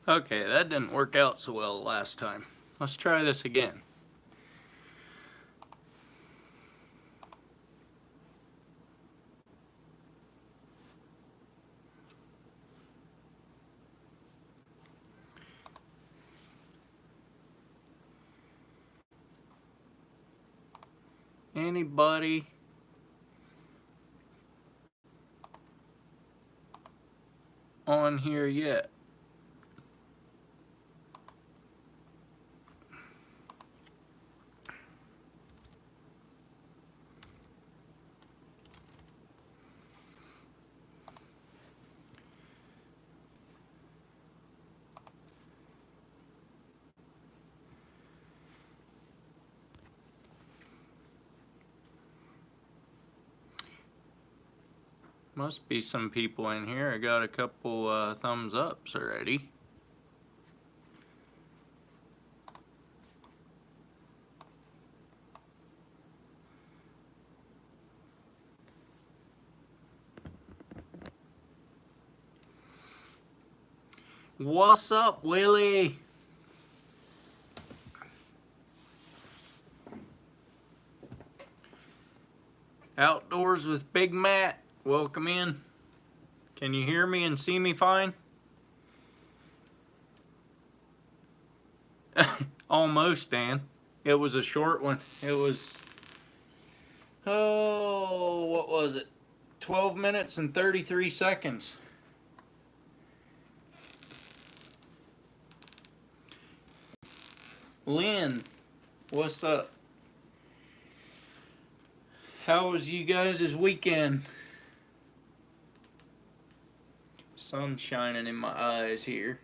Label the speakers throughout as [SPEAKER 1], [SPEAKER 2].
[SPEAKER 1] Okay, that didn't work out so well last time. Let's try this again. Anybody on here yet? Must be some people in here. I got a couple thumbs ups already. What's up, Willie? Outdoors with Big Matt. Welcome in. Can you hear me and see me fine? Almost, Dan. It was a short one. It was, oh, what was it? 12 minutes and 33 seconds. Lynn, what's up? How was you guys' weekend? Sun shining in my eyes here.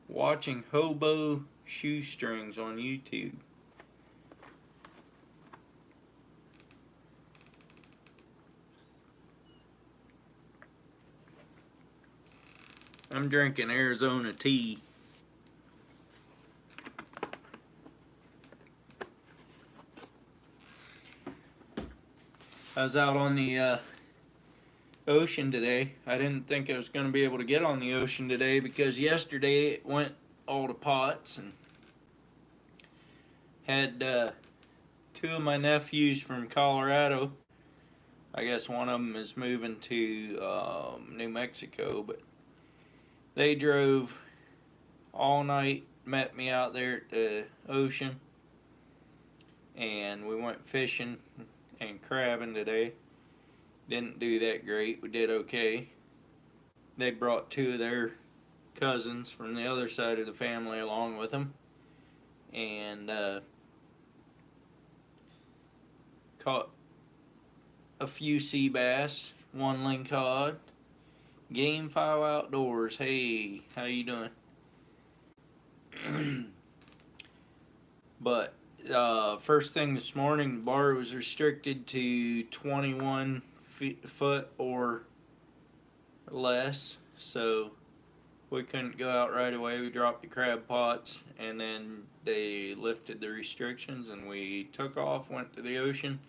[SPEAKER 1] Watching Hobo Shoestrings on YouTube. I'm drinking Arizona tea. I was out on the ocean today. I didn't think I was going to be able to get on the ocean today because yesterday it went all to pots, and had two of my nephews from Colorado. I guess one of them is moving to New Mexico, but they drove all night, met me out there at the ocean, and we went fishing and crabbing today. Didn't do that great. We did okay. They brought two of their cousins from the other side of the family along with them, and caught a few sea bass, one lingcod. Game 5 Outdoors. Hey, how you doing? But first thing this morning, the bar was restricted to 21 foot or less, so we couldn't go out right away. We dropped the crab pots, and then they lifted the restrictions, and we took off, went to the ocean.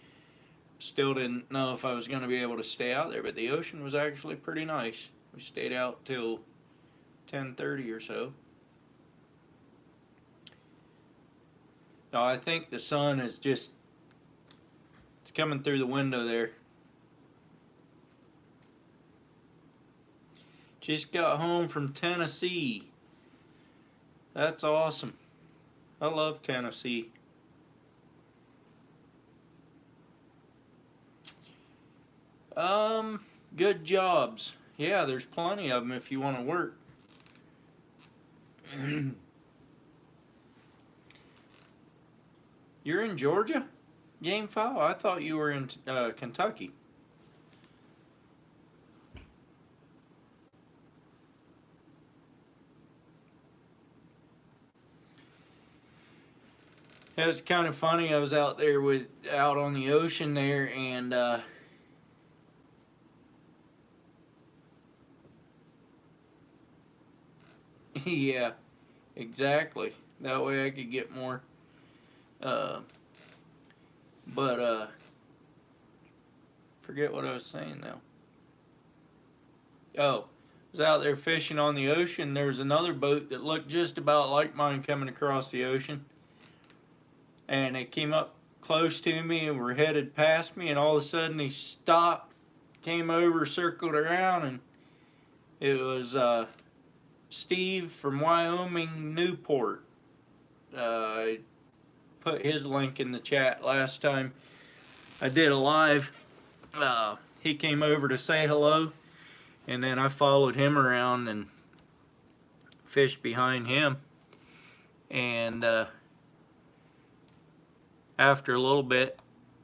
[SPEAKER 1] Still didn't know if I was going to be able to stay out there, but the ocean was actually pretty nice. We stayed out till 10:30 or so. Now I think the sun is just, it's coming through the window there. Just got home from Tennessee. That's awesome. I love Tennessee. Good jobs. Yeah, there's plenty of them if you want to work. You're in Georgia? Game 5? I thought you were in Kentucky. It was kind of funny. I was out there out on the ocean there, and yeah, exactly. That way I could get more But forget what I was saying now. Oh, I was out there fishing on the ocean. There was another boat that looked just about like mine coming across the ocean. And they came up close to me and were headed past me, and all of a sudden he stopped, came over, circled around, and it was Steve from Wyoming, Newport. I put his link in the chat last time I did a live. He came over to say hello, and then I followed him around and fished behind him. And after a little bit,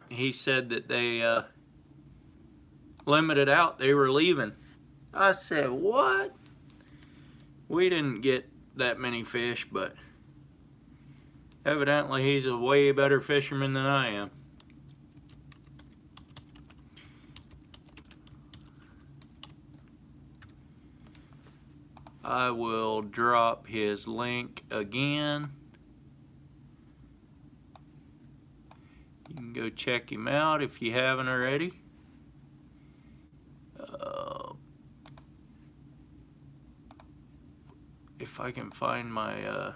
[SPEAKER 1] he said that they limited out, they were leaving. I said, what? We didn't get that many fish, but evidently he's a way better fisherman than I am. I will drop his link again. You can go check him out if you haven't already. If I can find my, there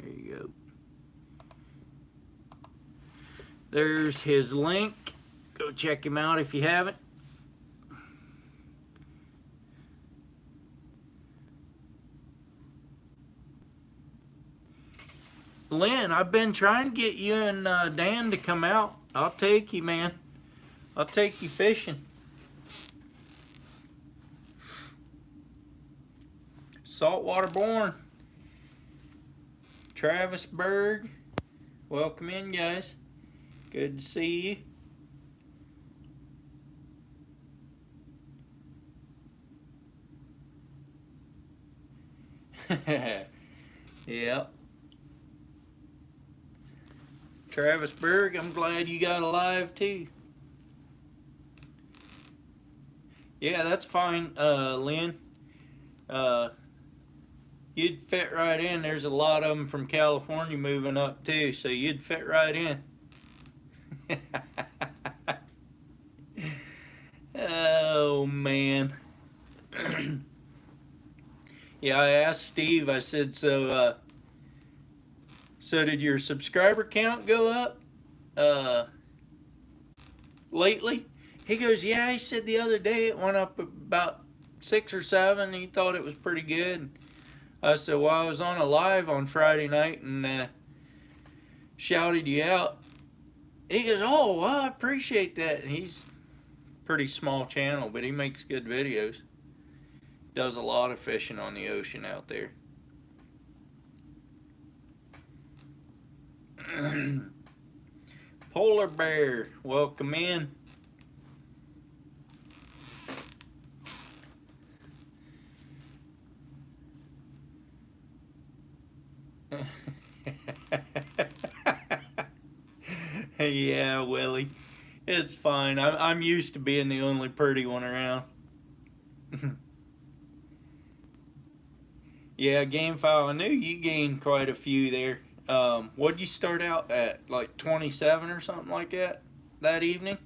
[SPEAKER 1] you go. There's his link. Go check him out if you haven't. Lynn, I've been trying to get you and Dan to come out. I'll take you, man. I'll take you fishing. Saltwater Born. Travis Berg. Welcome in, guys. Good to see you. Yep. Travis Berg, I'm glad you got alive too. Yeah, that's fine, Lynn. You'd fit right in. There's a lot of them from California moving up too, so you'd fit right in. Oh man. Yeah, I asked Steve, I said, so did your subscriber count go up lately? He goes, yeah, he said the other day it went up about 6 or 7. He thought it was pretty good. I said, well, I was on a live on Friday night and shouted you out. He goes, oh, well, I appreciate that. And he's a pretty small channel, but he makes good videos. Does a lot of fishing on the ocean out there. Polar Bear, welcome in. Yeah, Willie, it's fine. I'm used to being the only pretty one around. Yeah, game file. I knew you gained quite a few there. What'd you start out at? Like 27 or something like that evening?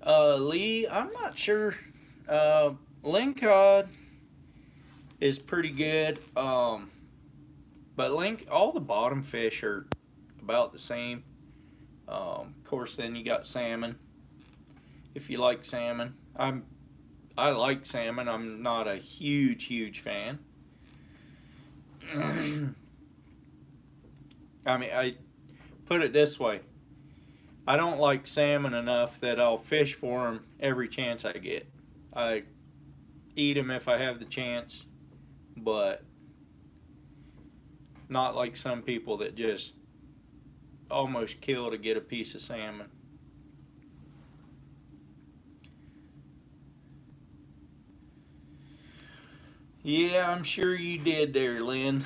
[SPEAKER 1] Lee, I'm not sure. Lingcod is pretty good. But all the bottom fish are about the same. Of course, then you got salmon. If you like salmon, I like salmon. I'm not a huge fan. I mean, I put it this way. I don't like salmon enough that I'll fish for them every chance I get. I eat them if I have the chance, but not like some people that just almost kill to get a piece of salmon. Yeah, I'm sure you did there, Lynn.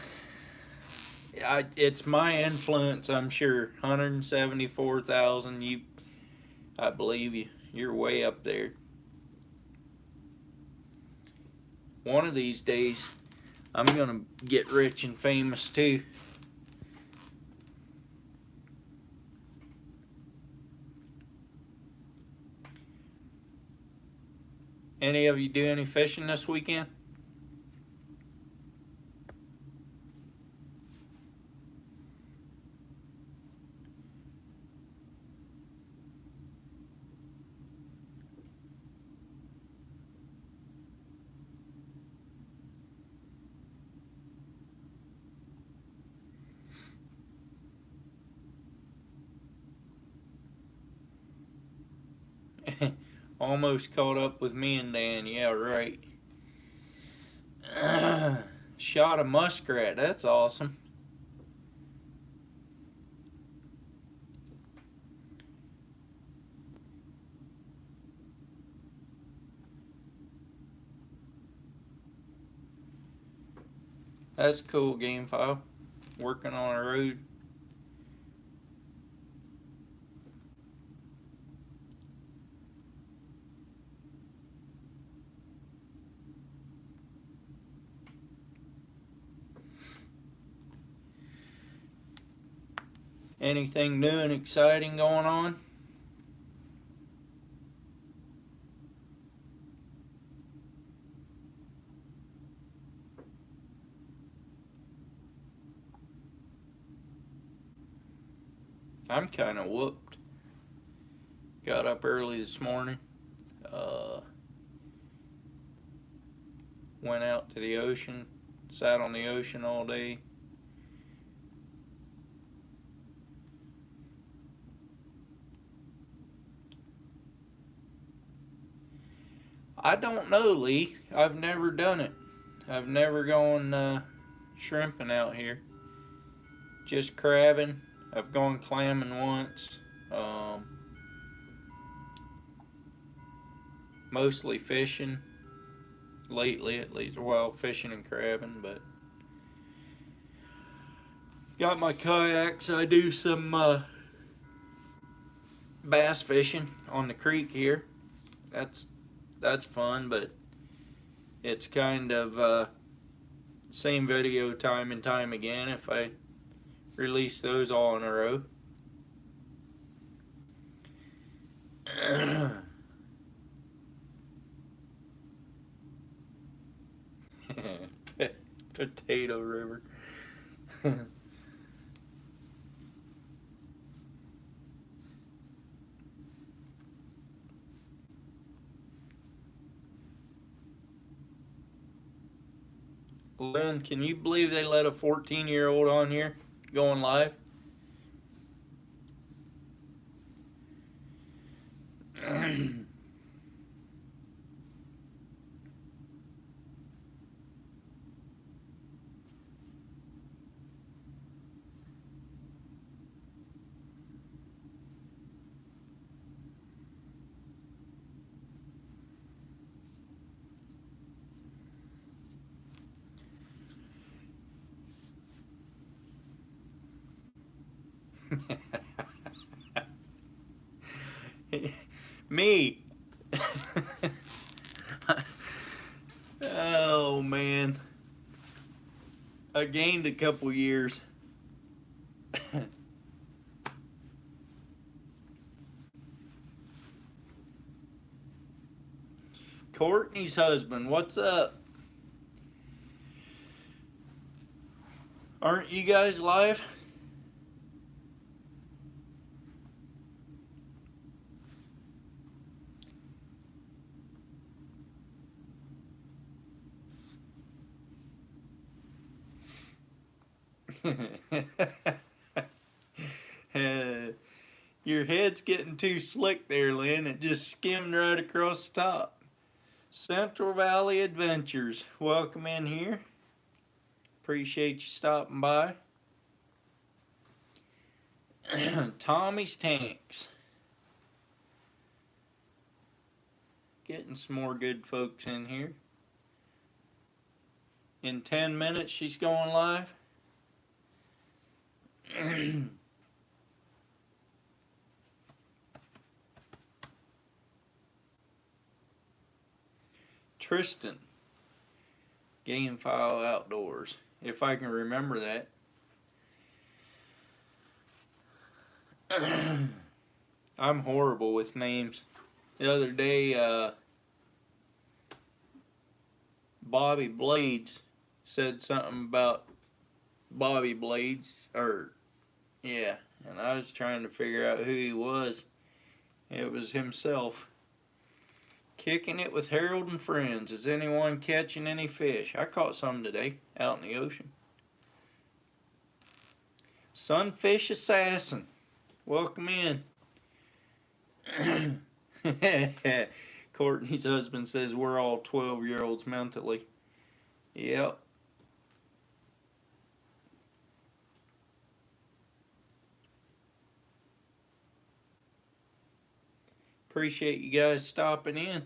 [SPEAKER 1] It's my influence, I'm sure. 174,000. I believe you. You're way up there. One of these days, I'm gonna get rich and famous too. Any of you do any fishing this weekend? Almost caught up with me and Dan. Yeah, right. Shot a muskrat. That's awesome. That's cool, Game File. Working on a road. Anything new and exciting going on? I'm kind of whooped. Got up early this morning. Went out to the ocean. Sat on the ocean all day. I don't know, Lee. I've never done it. I've never gone shrimping out here. Just crabbing. I've gone clamming once. Um, Mostly fishing. Lately, at least. Well, fishing and crabbing, but got my kayaks. I do some bass fishing on the creek here. That's fun, but it's kind of same video time and time again if I release those all in a row. Potato River. Lynn, can you believe they let a 14-year-old on here going live? Me. Oh man. I gained a couple years. Courtney's husband, what's up? Aren't you guys live? Your head's getting too slick there, Lynn. It just skimmed right across the top. Central Valley Adventures. Welcome in here. Appreciate you stopping by. Tommy's Tanks. Getting some more good folks in here. In 10 minutes, she's going live. Tristan. Gamefile Outdoors, if I can remember that. I'm horrible with names. The other day, Bobby Blades said something about Bobby Blades, or yeah, and I was trying to figure out who he was. It was himself. Kicking it with Harold and friends. Is anyone catching any fish? I caught some today out in the ocean. Sunfish Assassin, welcome in. Courtney's husband says we're all 12-year-olds mentally. Yep. Appreciate you guys stopping in.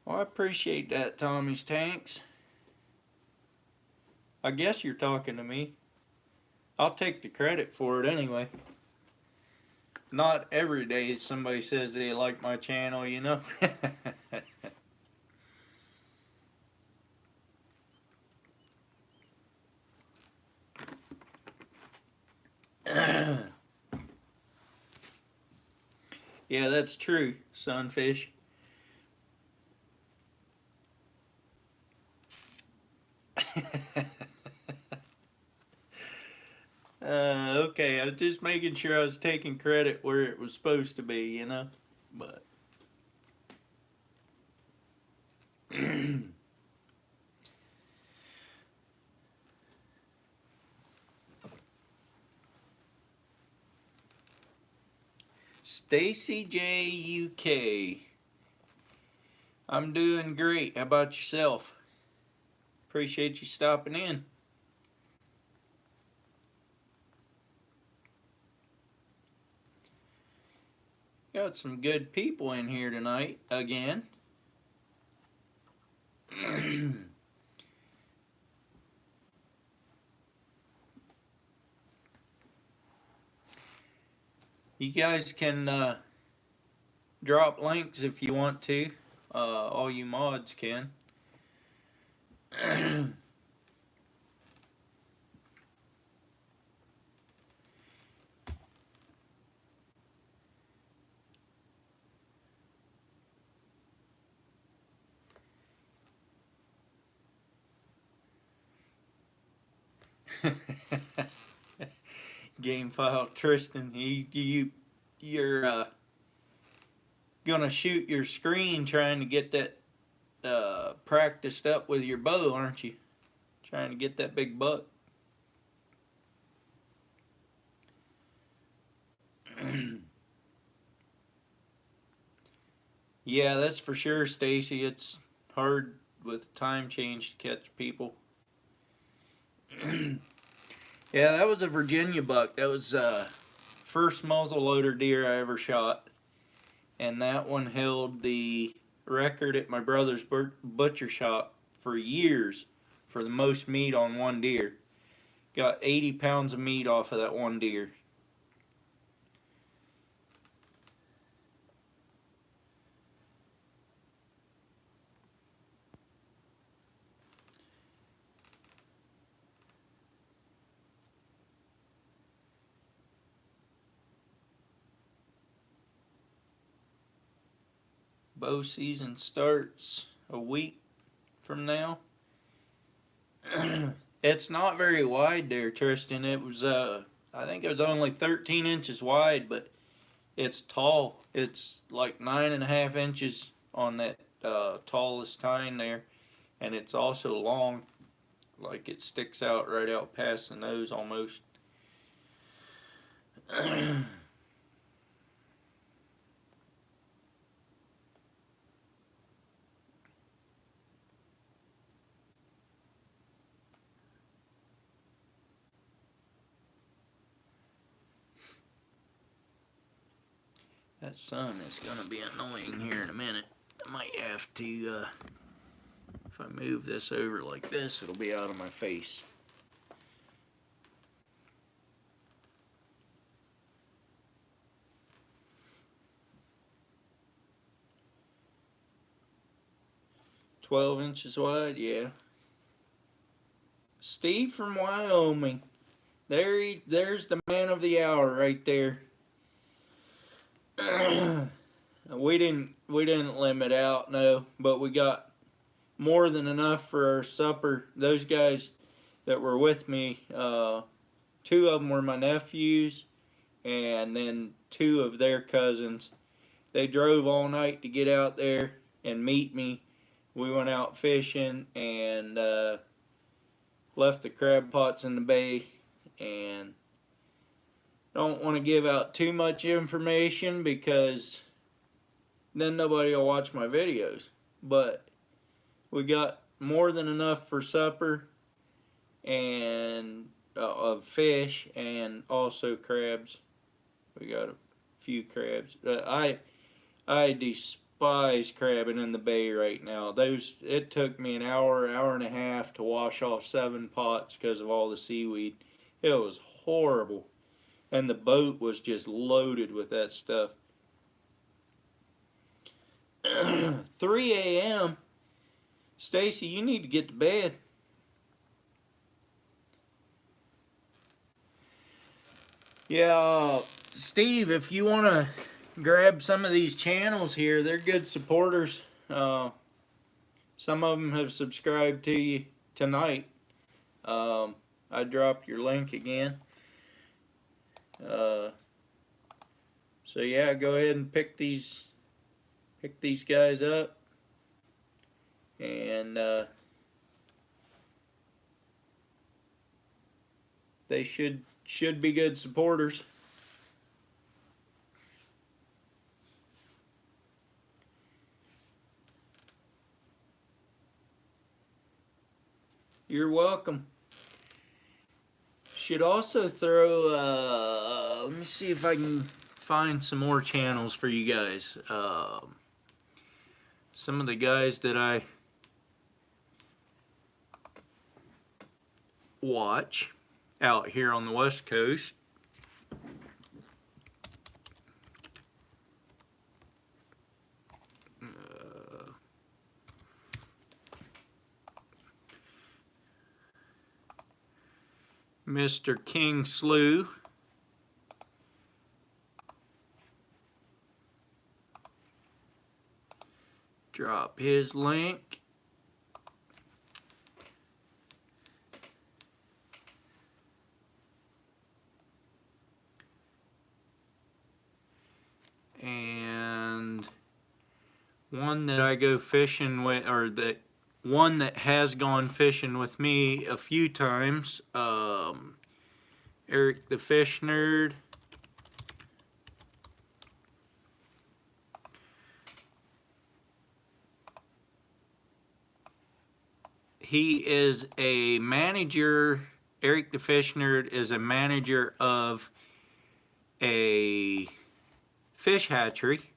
[SPEAKER 1] Well, I appreciate that, Tommy's Tanks. I guess you're talking to me. I'll take the credit for it anyway. Not every day somebody says they like my channel, you know. Yeah, that's true, Sunfish. Okay, I was just making sure I was taking credit where it was supposed to be, you know. But Stacy J UK. I'm doing great. How about yourself? Appreciate you stopping in. Got some good people in here tonight again. You guys can drop links if you want to. All you mods can. Gamefile Tristan, you're gonna shoot your screen trying to get that practiced up with your bow, aren't you? Trying to get that big buck. Yeah, that's for sure, Stacy. It's hard with time change to catch people. Yeah, that was a Virginia buck. That was first muzzleloader deer I ever shot, and that one held the record at my brother's butcher shop for years for the most meat on one deer. Got 80 pounds of meat off of that one deer. Bow season starts a week from now. It's not very wide there, Tristan. It was I think it was only 13 inches wide, but it's tall. It's like 9.5 inches on that tallest tine there, and it's also long. Like it sticks out right out past the nose almost. That sun is gonna be annoying here in a minute. I might have to move this over like this, it'll be out of my face. "12 inches wide," yeah. Steve from Wyoming. There's the man of the hour right there. we didn't limit out, no, but we got more than enough for our supper. Those guys that were with me, 2 of them were my nephews, and then 2 of their cousins. They drove all night to get out there and meet me. We went out fishing and left the crab pots in the bay, and don't want to give out too much information because then nobody will watch my videos. But we got more than enough for supper and of fish and also crabs. We got a few crabs. I despise crabbing in the bay right now. It took me an hour and a half to wash off 7 pots because of all the seaweed. It was horrible. And the boat was just loaded with that stuff. 3 a.m. Stacy, you need to get to bed. Yeah, Steve, if you want to grab some of these channels here, they're good supporters. Some of them have subscribed to you tonight. I dropped your link again. So yeah, go ahead and pick these guys up, and they should be good supporters. You're welcome. Should also throw, let me see if I can find some more channels for you guys. Some of the guys that I watch out here on the West Coast. Mr. King Slew. Drop his link. And one that I go fishing with, or that one that has gone fishing with me a few times, Eric the Fish Nerd. He is a manager. Eric the Fish Nerd is a manager of a fish hatchery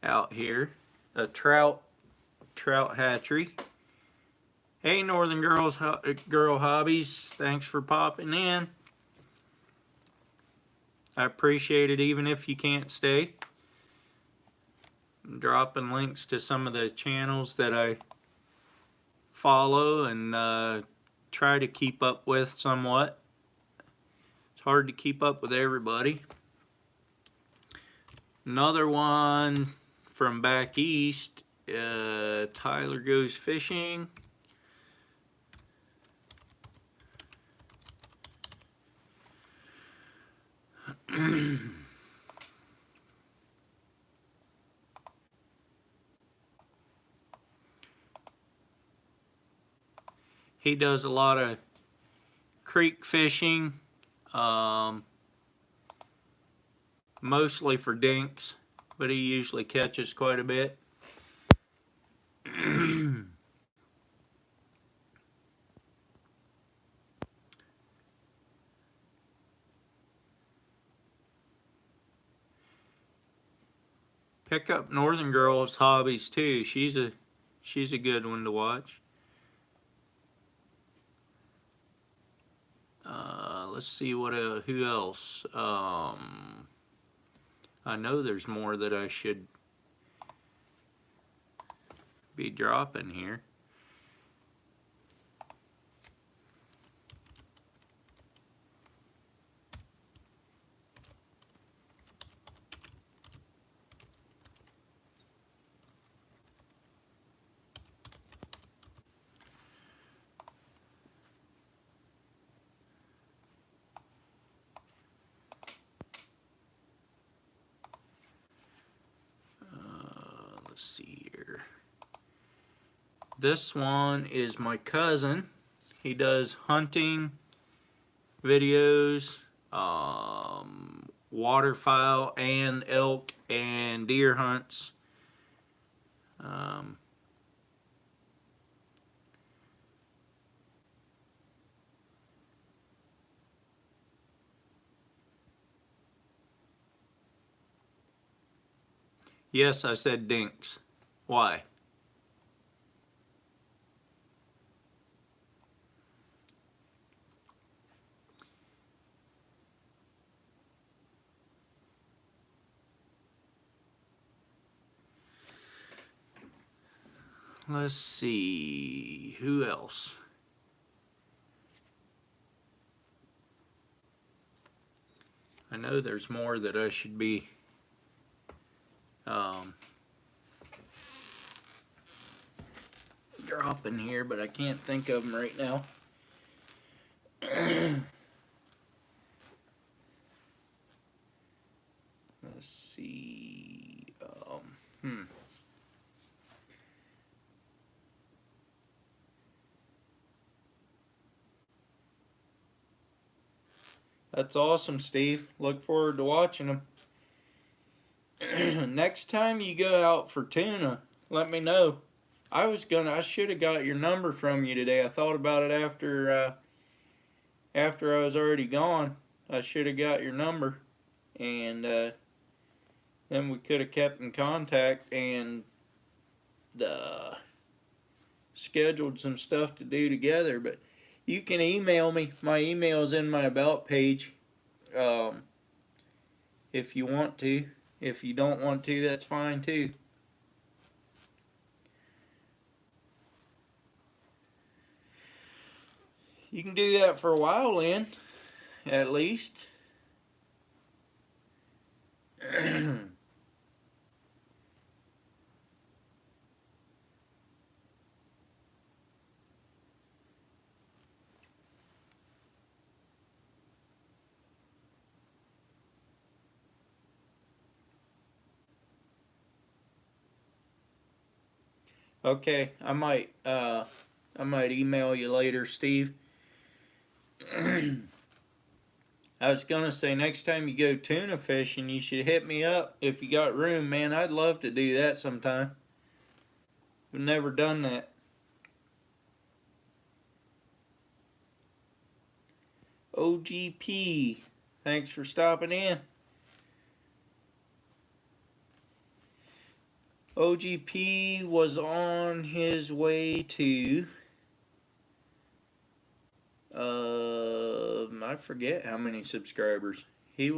[SPEAKER 1] out here, a trout hatchery. Hey, Northern Girl Hobbies, thanks for popping in. I appreciate it, even if you can't stay. I'm dropping links to some of the channels that I follow and try to keep up with somewhat. It's hard to keep up with everybody. Another one from back east, Tyler Goes Fishing. He does a lot of creek fishing, mostly for dinks, but he usually catches quite a bit. Pick up Northern Girl's hobbies too. She's She's a good one to watch. Let's see what who else. I know there's more that I should be dropping here. Let's see here. This one is my cousin. He does hunting videos, waterfowl and elk and deer hunts. Yes, I said dinks. Why? Let's see, who else? I know there's more that I should be dropping here, but I can't think of them right now. Let's see. That's awesome, Steve. Look forward to watching them. Next time you go out for tuna, let me know. I should have got your number from you today. I thought about it after I was already gone. I should have got your number, and then we could have kept in contact and scheduled some stuff to do together. But you can email me. My email is in my about page. If you want to. If you don't want to, that's fine too. You can do that for a while, Lynn, at least. Okay, I might email you later, Steve. I was gonna say, next time you go tuna fishing, you should hit me up if you got room, man. I'd love to do that sometime. I've never done that. OGP, thanks for stopping in. OGP was on his way to I forget how many subscribers. We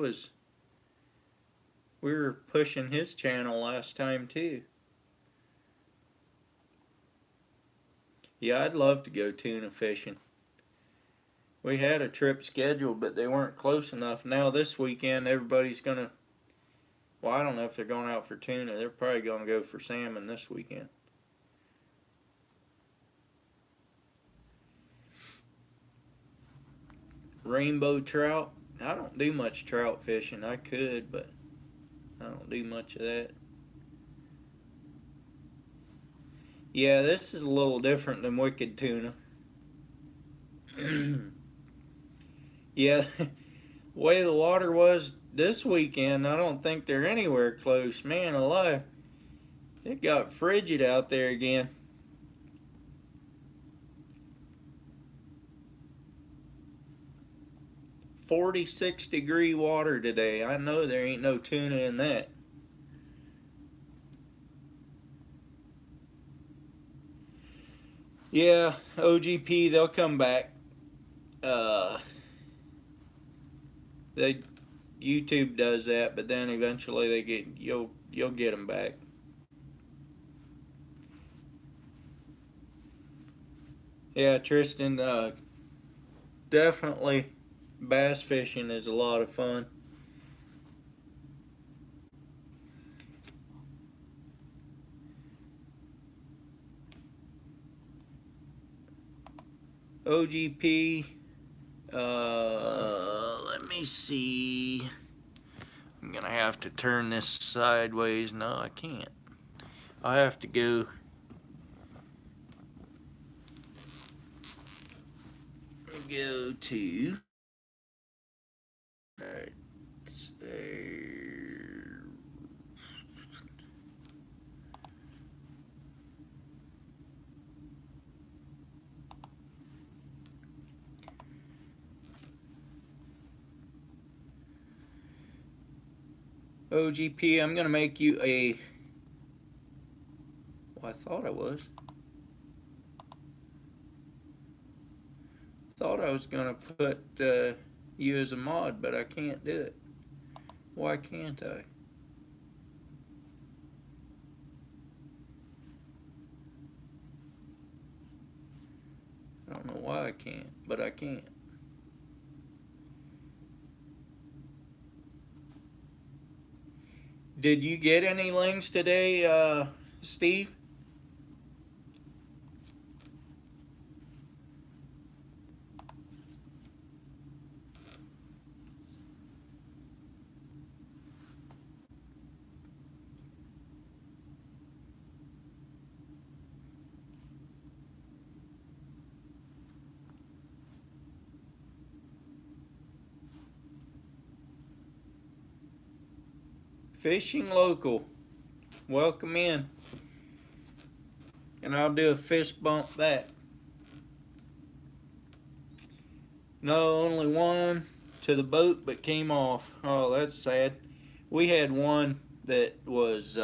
[SPEAKER 1] were pushing his channel last time too. Yeah, I'd love to go tuna fishing. We had a trip scheduled, but they weren't close enough. Now this weekend, everybody's gonna, well, I don't know if they're going out for tuna. They're probably gonna go for salmon this weekend. Rainbow trout. I don't do much trout fishing. I could, but I don't do much of that. Yeah, this is a little different than wicked tuna. Yeah, the way the water was this weekend, I don't think they're anywhere close. Man alive, it got frigid out there again. 46-degree water today. I know there ain't no tuna in that. Yeah, OGP, they'll come back. Uh, they YouTube does that, but then eventually you'll get them back. Yeah, Tristan, definitely bass fishing is a lot of fun. OGP, let me see. I'm gonna have to turn this sideways. No, I can't. I have to go to right there. OGP, I'm gonna make you a. Well, I thought I was. Thought I was gonna put you as a mod, but I can't do it. Why can't I? I don't know why I can't, but I can't. Did you get any links today, Steve? Fishing local. Welcome in. And I'll do a fist bump back. No, only one to the boat but came off. Oh, that's sad. We had one that was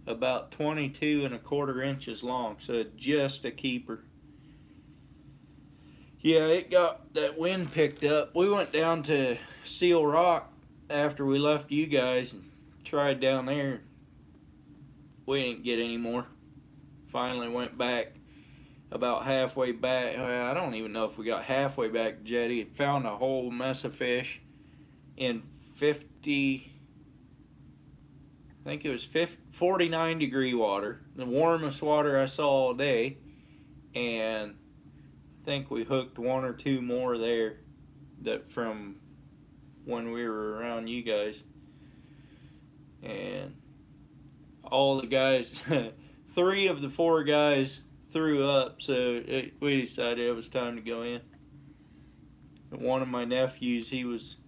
[SPEAKER 1] about 22 1/4 inches long, so just a keeper. Yeah, it got that wind picked up. We went down to Seal Rock after we left you guys and tried down there. We didn't get any more. Finally went back about halfway back. I don't even know if we got halfway back jetty. Found a whole mess of fish in 50, I think it was 49-degree water, the warmest water I saw all day, and I think we hooked one or two more there that from when we were around you guys, and all the guys, 3 of the 4 guys threw up, so we decided it was time to go in. And one of my nephews, he was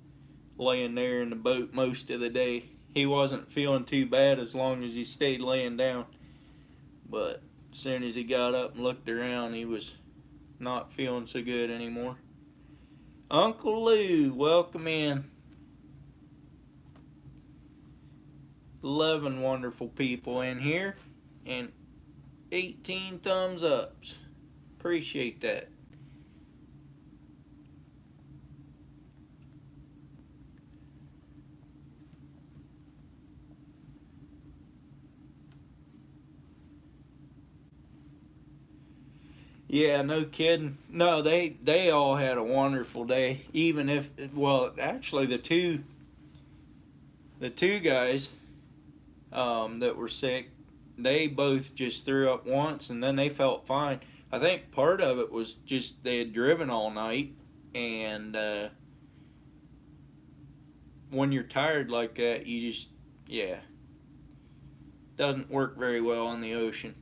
[SPEAKER 1] laying there in the boat most of the day. He wasn't feeling too bad as long as he stayed laying down, but as soon as he got up and looked around, he was not feeling so good anymore. Uncle Lou, welcome in. 11 wonderful people in here and 18 thumbs ups. Appreciate that. Yeah, no kidding. No, they all had a wonderful day. Even if, well, actually the two guys that were sick, they both just threw up once and then they felt fine. I think part of it was just they had driven all night, and when you're tired like that, you just, yeah, doesn't work very well on the ocean.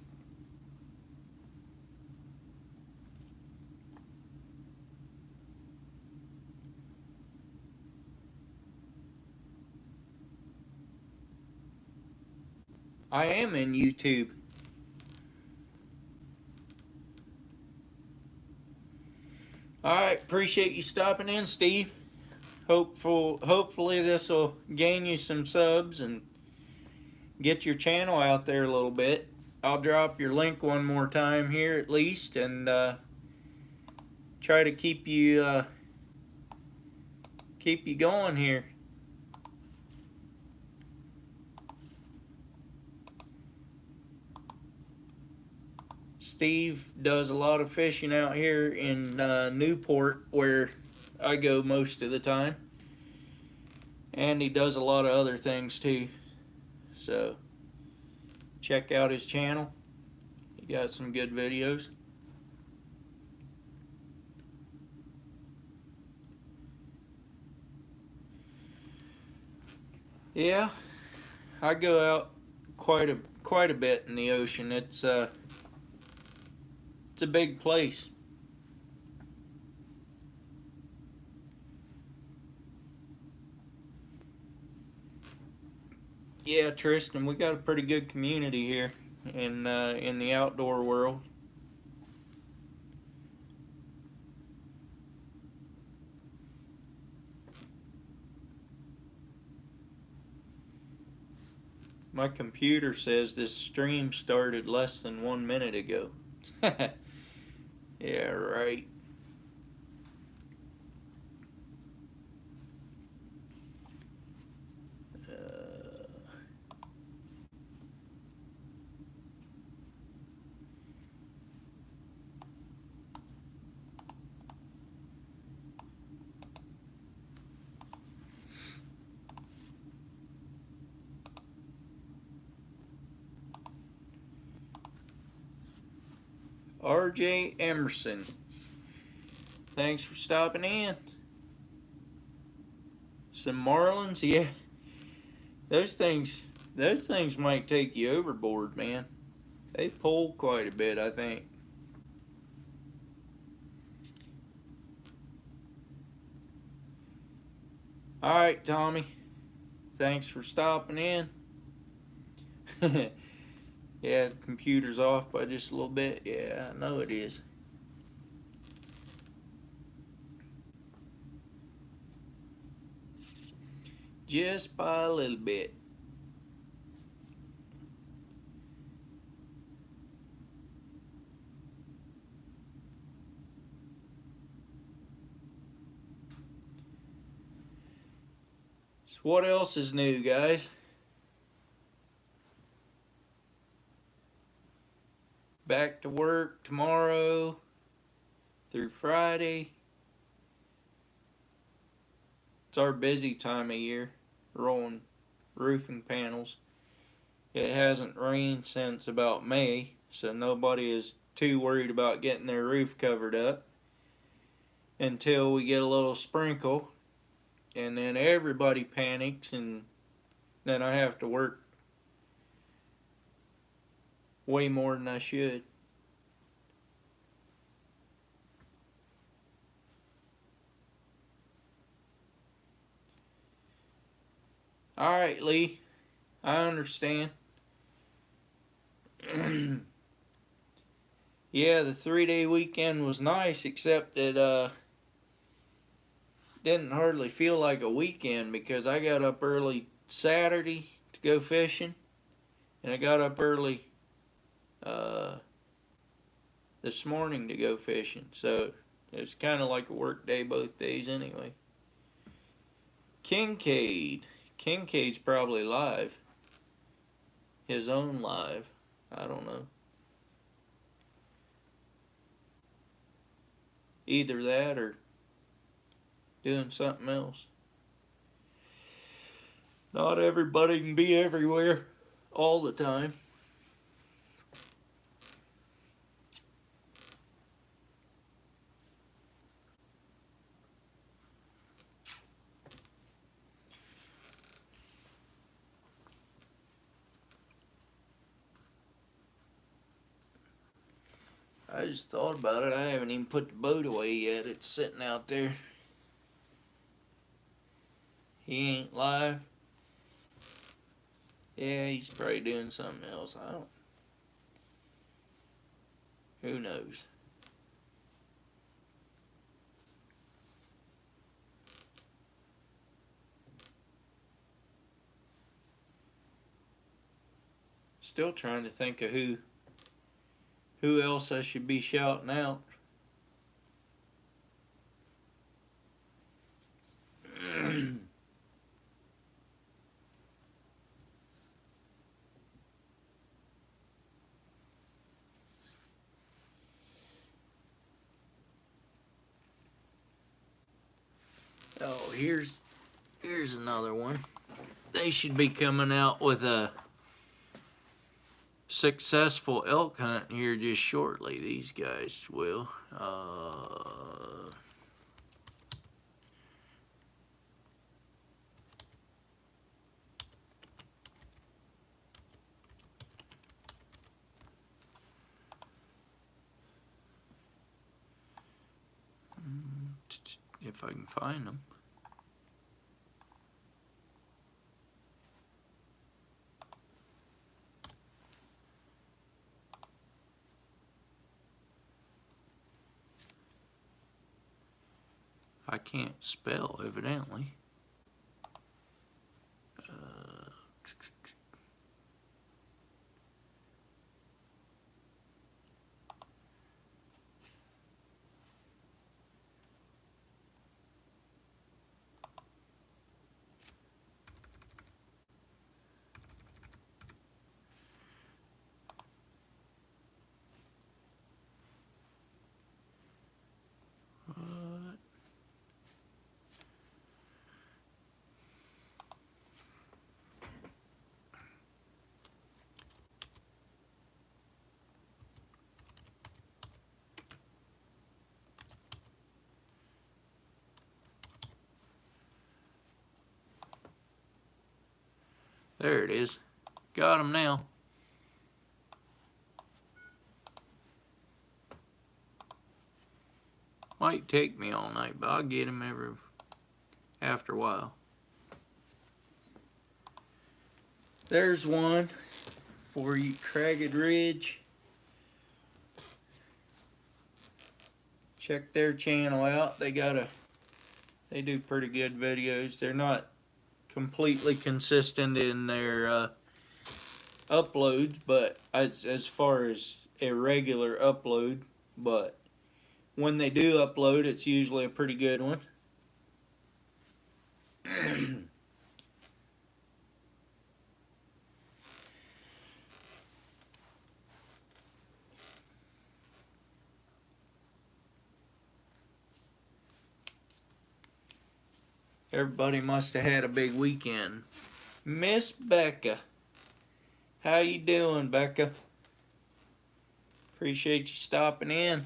[SPEAKER 1] I am in YouTube. All right, appreciate you stopping in, Steve. Hopefully this will gain you some subs and get your channel out there a little bit. I'll drop your link one more time here at least, and try to keep you going here. Steve does a lot of fishing out here in Newport, where I go most of the time, and he does a lot of other things too. So check out his channel. He got some good videos. Yeah, I go out quite a bit in the ocean. It's a big place. Yeah, Tristan, we got a pretty good community here in the outdoor world. My computer says this stream started less than 1 minute ago. Yeah, right. RJ Emerson, thanks for stopping in. Some marlins, yeah. Those things might take you overboard, man. They pull quite a bit, I think. All right, Tommy. Thanks for stopping in. Yeah, the computer's off by just a little bit. Yeah, I know it is. Just by a little bit. So what else is new, guys? Back to work tomorrow through Friday. It's our busy time of year, rolling roofing panels. It hasn't rained since about May, so nobody is too worried about getting their roof covered up until we get a little sprinkle, and then everybody panics, and then I have to work way more than I should. All right, Lee, I understand. Yeah, the 3-day weekend was nice, except that didn't hardly feel like a weekend because I got up early Saturday to go fishing, and I got up early this morning to go fishing. So it's kind of like a work day both days anyway. Kincaid's probably live. His own live. I don't know. Either that or doing something else. Not everybody can be everywhere all the time. I just thought about it. I haven't even put the boat away yet. It's sitting out there. He ain't live. Yeah, he's probably doing something else. I don't. Who knows? Still trying to think of who Who else I should be shouting out? Oh, here's another one. They should be coming out with a successful elk hunt here just shortly. These guys will. If I can find them. I can't spell, evidently. There it is. Got him now. Might take me all night, but I'll get him after a while. There's one for you, Cragged Ridge. Check their channel out. They do pretty good videos. They're not completely consistent in their uploads, but as far as a regular upload, but when they do upload, it's usually a pretty good one. Everybody must have had a big weekend. Miss Becca. How you doing, Becca? Appreciate you stopping in.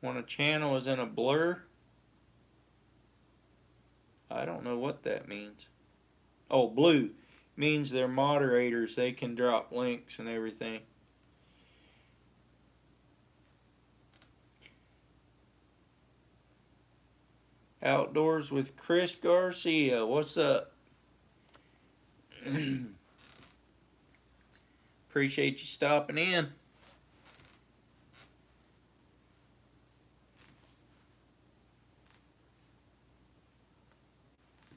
[SPEAKER 1] When a channel is in a blur, I don't know what that means. Oh, blue means they're moderators. They can drop links and everything. Outdoors with Chris Garcia. What's up? Appreciate you stopping in.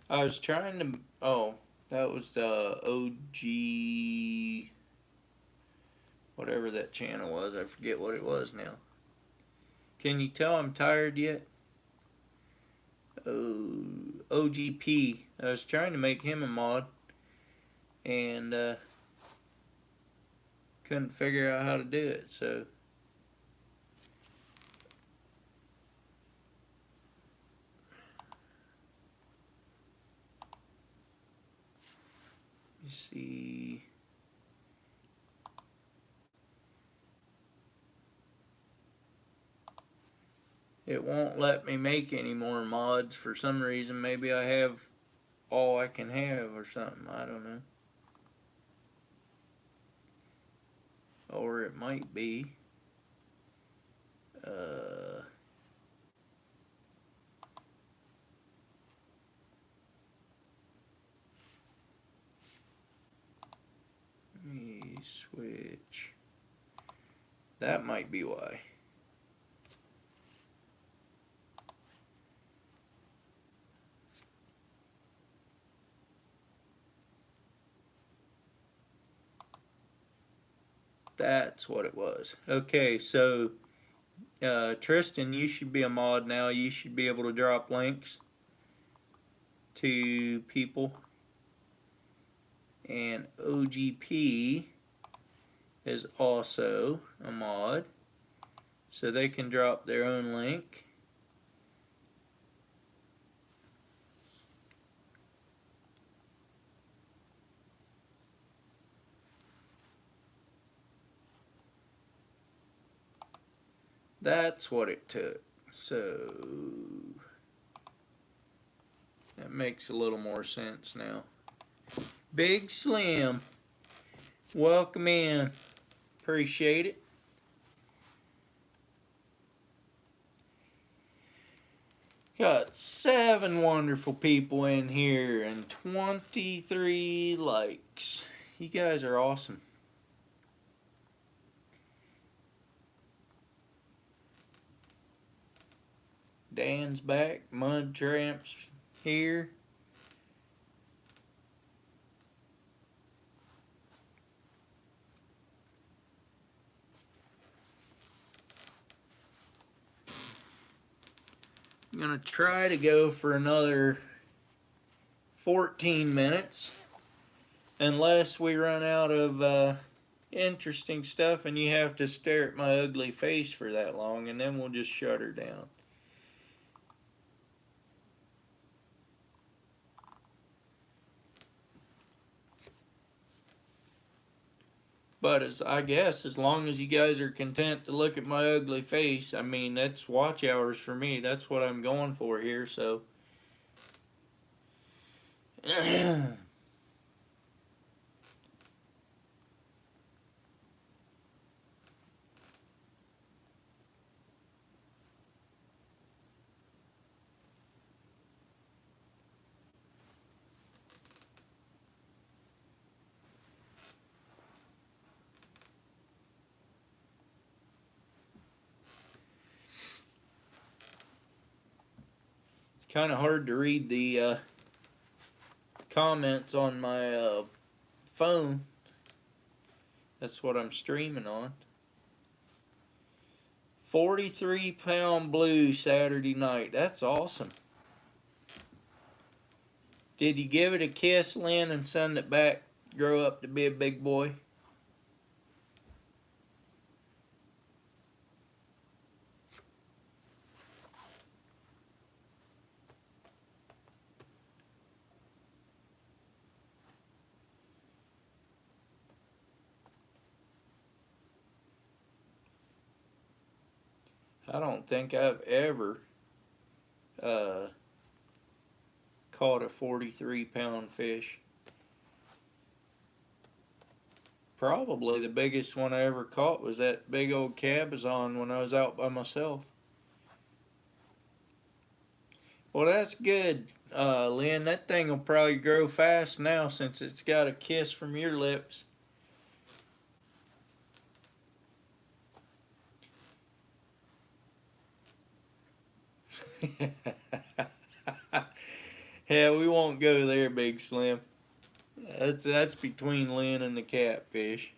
[SPEAKER 1] I was trying to... Oh, that was the OG... Whatever that channel was. I forget what it was now. Can you tell I'm tired yet? Oh, OGP. I was trying to make him a mod. And couldn't figure out how to do it, so... You see... It won't let me make any more mods for some reason. Maybe I have all I can have or something. I don't know. Or it might be. Let me switch. That might be why. That's what it was. Okay, so Tristan, you should be a mod now. You should be able to drop links to people. And OGP is also a mod, so they can drop their own link. That's what it took. So that makes a little more sense now. Big Slim, welcome in. Appreciate it. Got 7 wonderful people in here and 23 likes. You guys are awesome. Dan's back. Mud Tramp's here. I'm gonna try to go for another 14 minutes unless we run out of interesting stuff and you have to stare at my ugly face for that long, and then we'll just shut her down. But I guess as long as you guys are content to look at my ugly face, I mean, that's watch hours for me. That's what I'm going for here, so. Kind of hard to read the comments on my phone. That's what I'm streaming on. 43-pound blue Saturday night. That's awesome. Did you give it a kiss, Lynn, and send it back? Grow up to be a big boy? I don't think I've ever caught a 43-pound fish. Probably the biggest one I ever caught was that big old cabezon when I was out by myself. Well, that's good, Lynn. That thing will probably grow fast now since it's got a kiss from your lips. Yeah, we won't go there, Big Slim. That's between Lynn and the catfish.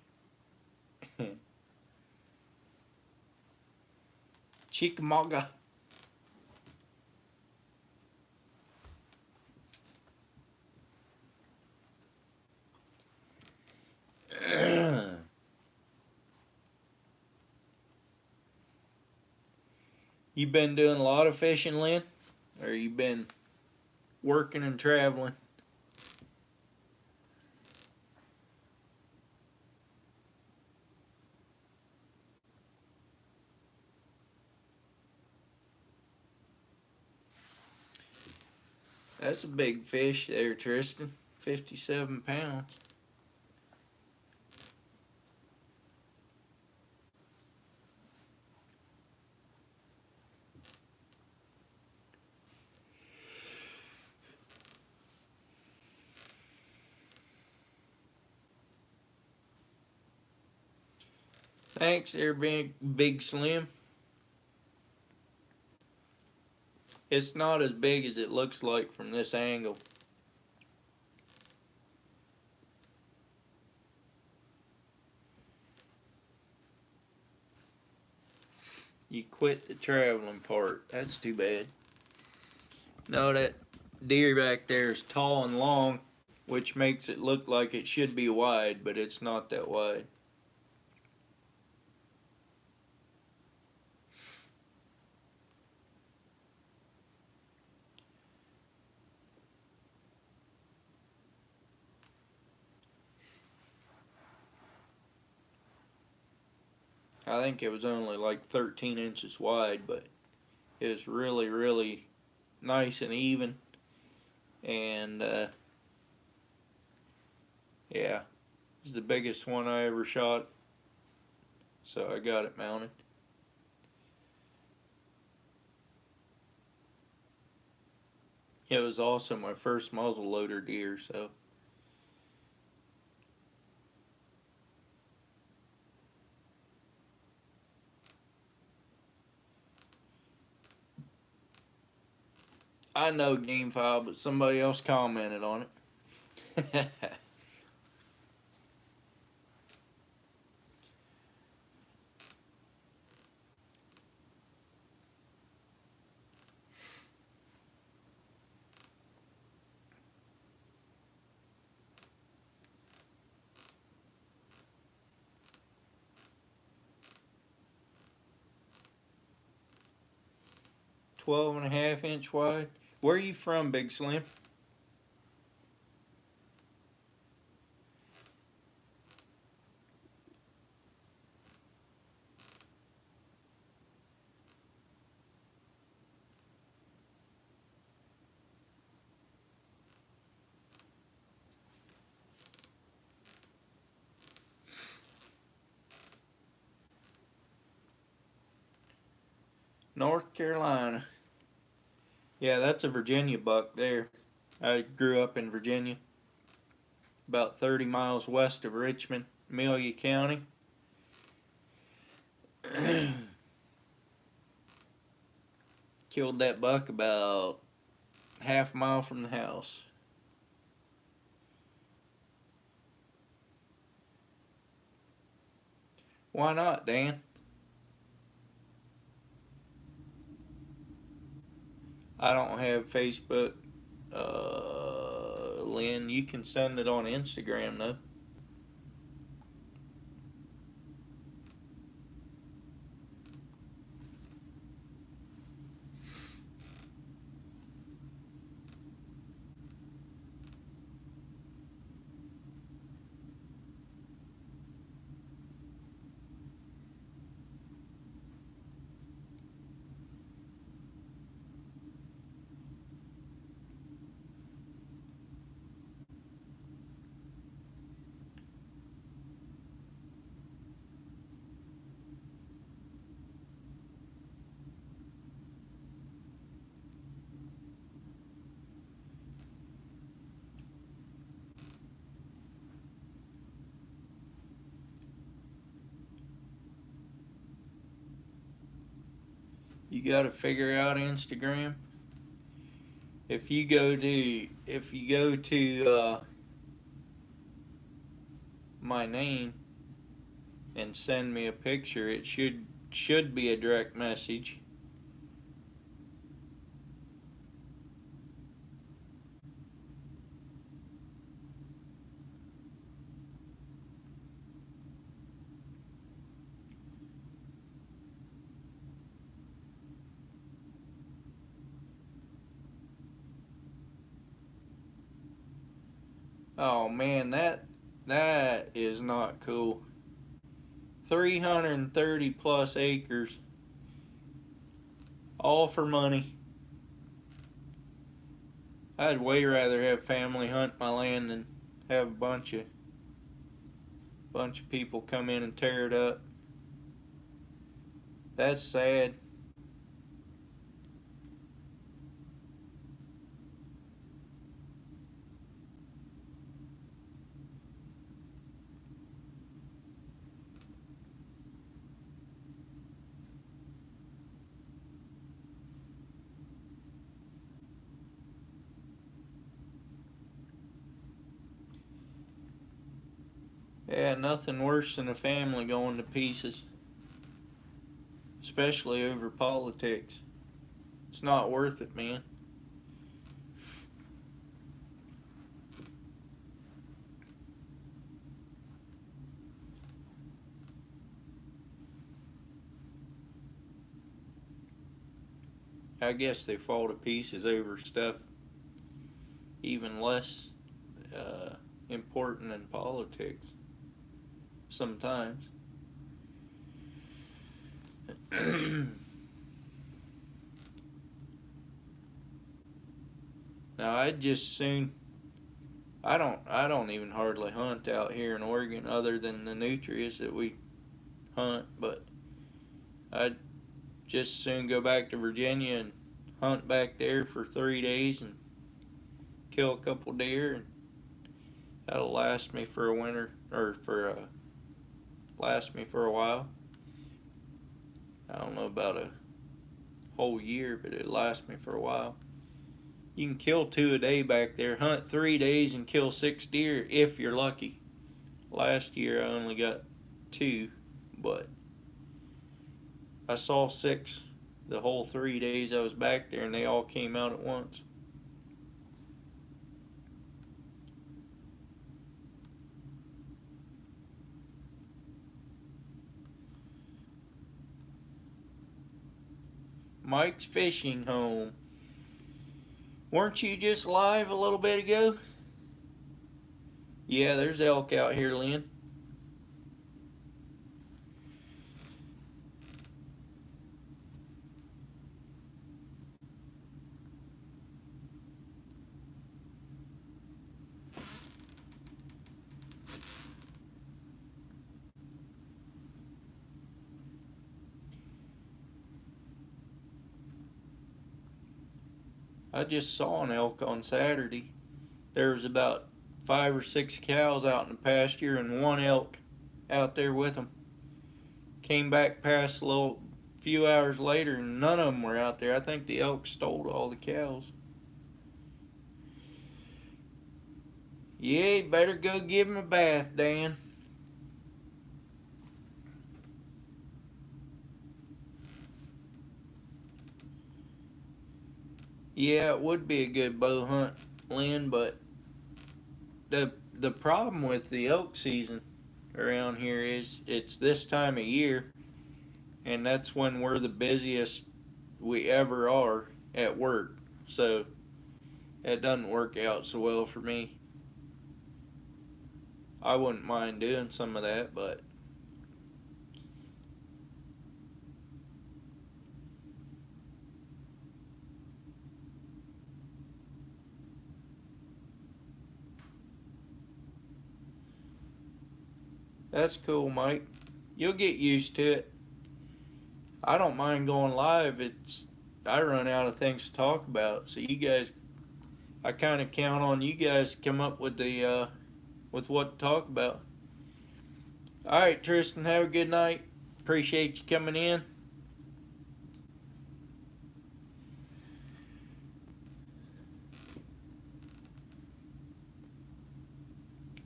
[SPEAKER 1] Chickamauga. You been doing a lot of fishing, Lynn? Or you been working and traveling? That's a big fish there, Tristan. 57 pounds. Thanks there, Big Slim. It's not as big as it looks like from this angle. quit the traveling part. That's too bad. No, that deer back there is tall and long, which makes it look like it should be wide, but it's not that wide. I think it was only like 13 inches wide, but it was really, really nice and even. And yeah, it's the biggest one I ever shot, so I got it mounted. It was also my first muzzle loader deer, so. I know game file, but somebody else commented on it. 12.5 inch wide. Where are you from, Big Slim? North Carolina. Yeah, that's a Virginia buck there. I grew up in Virginia, about 30 miles west of Richmond, Amelia County. Killed that buck about half a mile from the house. Why not, Dan? I don't have Facebook. Lynn, you can send it on Instagram though. You got to figure out Instagram. If you go to my name and send me a picture, it should be a direct message. Oh man, that is not cool. 330 plus acres, all for money. I'd way rather have family hunt my land than have a bunch of people come in and tear it up. That's sad. Yeah, nothing worse than a family going to pieces. especially over politics. It's not worth it, man. I guess they fall to pieces over stuff even less important than politics sometimes. Now I'd just soon I don't even hardly hunt out here in Oregon other than the nutrias that we hunt, but I'd just soon go back to Virginia and hunt back there for 3 days and kill a couple deer, and that'll last me for a winter or last me for a while. I don't know about a whole year, but it'll last me for a while. You can kill 2 a day back there, hunt 3 days and kill 6 deer if you're lucky. Last year I only got 2, but I saw 6 the whole 3 days I was back there, and they all came out at once. Mike's Fishing Home. Weren't you just live a little bit ago? Yeah, there's elk out here, Lynn. I just saw an elk on Saturday. There was about 5 or 6 cows out in the pasture and one elk out there with them. Came back past a little few hours later and none of them were out there. I think the elk stole all the cows. Yeah, you better go give him a bath, Dan. Yeah, it would be a good bow hunt, Lynn, but the problem with the elk season around here is it's this time of year, and that's when we're the busiest we ever are at work. So that doesn't work out so well for me. I wouldn't mind doing some of that, but that's cool, Mike. You'll get used to it. I don't mind going live. I run out of things to talk about, so you guys, I kind of count on you guys to come up with the with what to talk about. All right, Tristan, have a good night. Appreciate you coming in.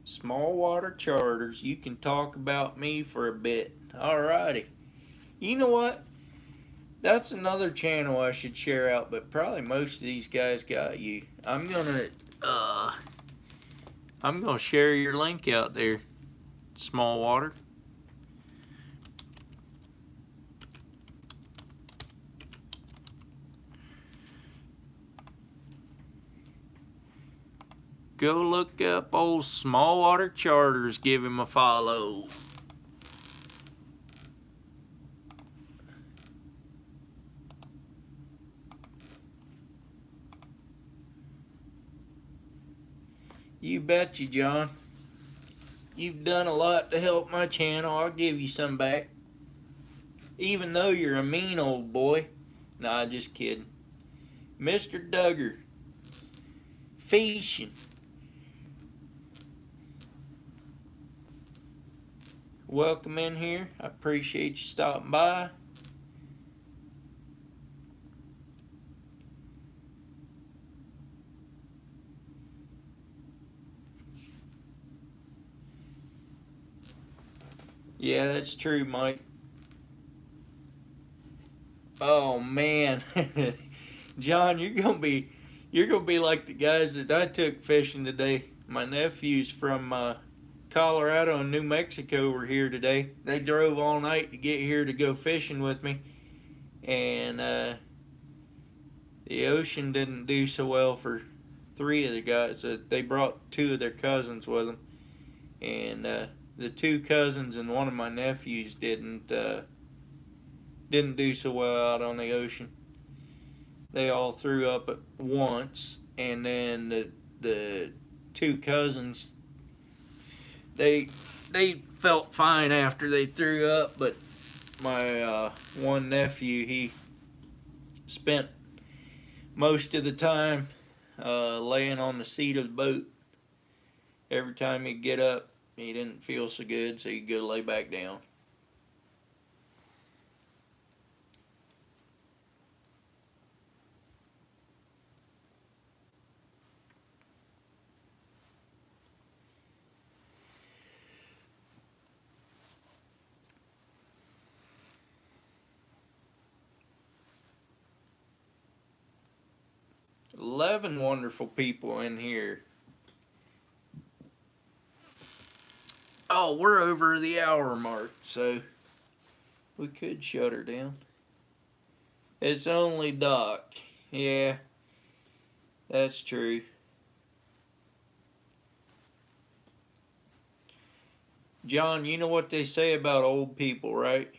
[SPEAKER 1] Small water charters. You can talk about me for a bit. Alrighty. You know what? That's another channel I should share out, but probably most of these guys got you. I'm gonna share your link out there. Small water. Go look up old Small Water Charters. Give him a follow. You betcha, John. You've done a lot to help my channel. I'll give you some back. Even though you're a mean old boy. Nah, just kidding. Mr. Duggar. Fishing. Welcome in here. I appreciate you stopping by. Yeah, that's true, Mike. Oh man, John, you're gonna be like the guys that I took fishing today. My nephews from Colorado and New Mexico were here today. They drove all night to get here to go fishing with me, and the ocean didn't do so well for three of the guys. They brought two of their cousins with them, and the two cousins and one of my nephews didn't do so well out on the ocean. They all threw up at once, and then the two cousins they they felt fine after they threw up, but my one nephew, he spent most of the time laying on the seat of the boat. Every time he'd get up, he didn't feel so good, so he'd go lay back down. 11 wonderful people in here. Oh, we're over the hour mark, so we could shut her down. It's only Doc. Yeah, that's true. John, you know what they say about old people, right?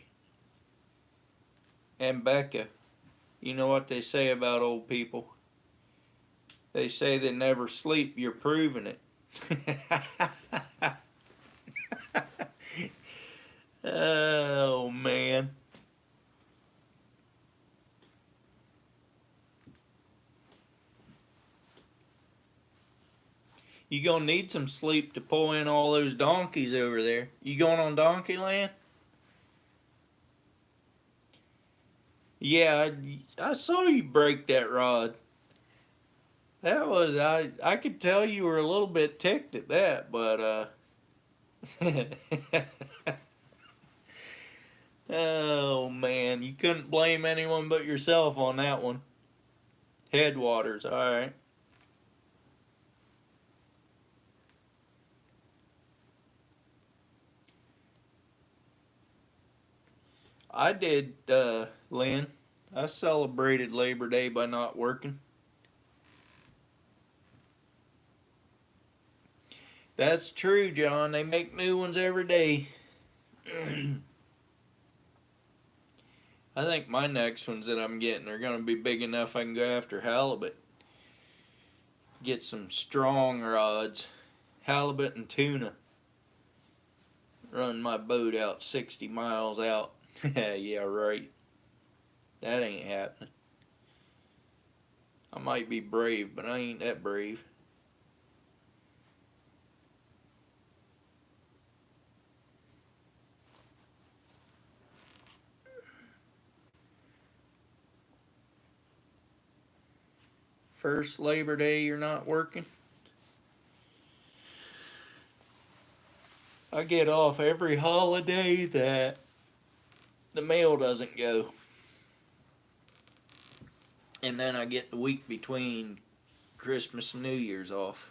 [SPEAKER 1] And Becca, you know what they say about old people? They say they never sleep. You're proving it. Oh, man. You gonna need some sleep to pull in all those donkeys over there. You going on Donkey Land? Yeah, I saw you break that rod. That was I could tell you were a little bit ticked at that, but oh man, you couldn't blame anyone but yourself on that one. Headwaters, all right. I did, Lynn. I celebrated Labor Day by not working. That's true, John. They make new ones every day. I think my next ones that I'm getting are going to be big enough I can go after halibut. Get some strong rods, halibut and tuna. Run my boat out 60 miles out. Yeah, right. That ain't happening. I might be brave, but I ain't that brave. First Labor Day you're not working? I get off every holiday that the mail doesn't go. And then I get the week between Christmas and New Year's off.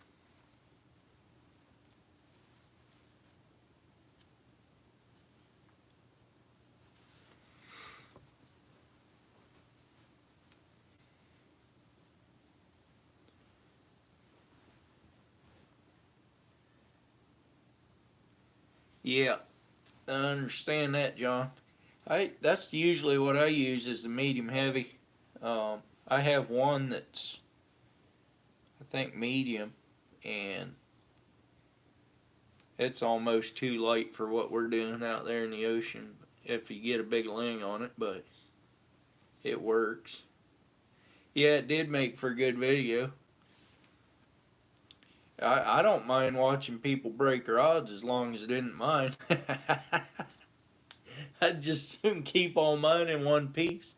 [SPEAKER 1] Yeah, I understand that, John. That's usually what I use is the medium heavy. I have one that's I think medium, and it's almost too light for what we're doing out there in the ocean if you get a big ling on it, but it works. Yeah, it did make for a good video. I don't mind watching people break rods as long as it isn't mine. I'd just keep all mine in one piece.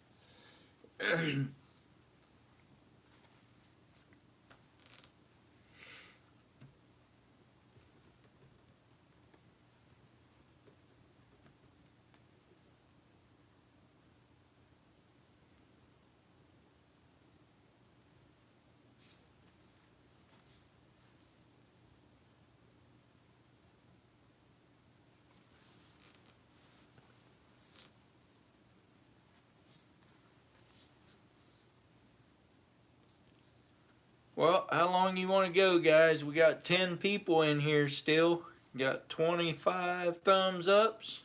[SPEAKER 1] Well, how long you want to go, guys? We got 10 people in here still. Got 25 thumbs ups.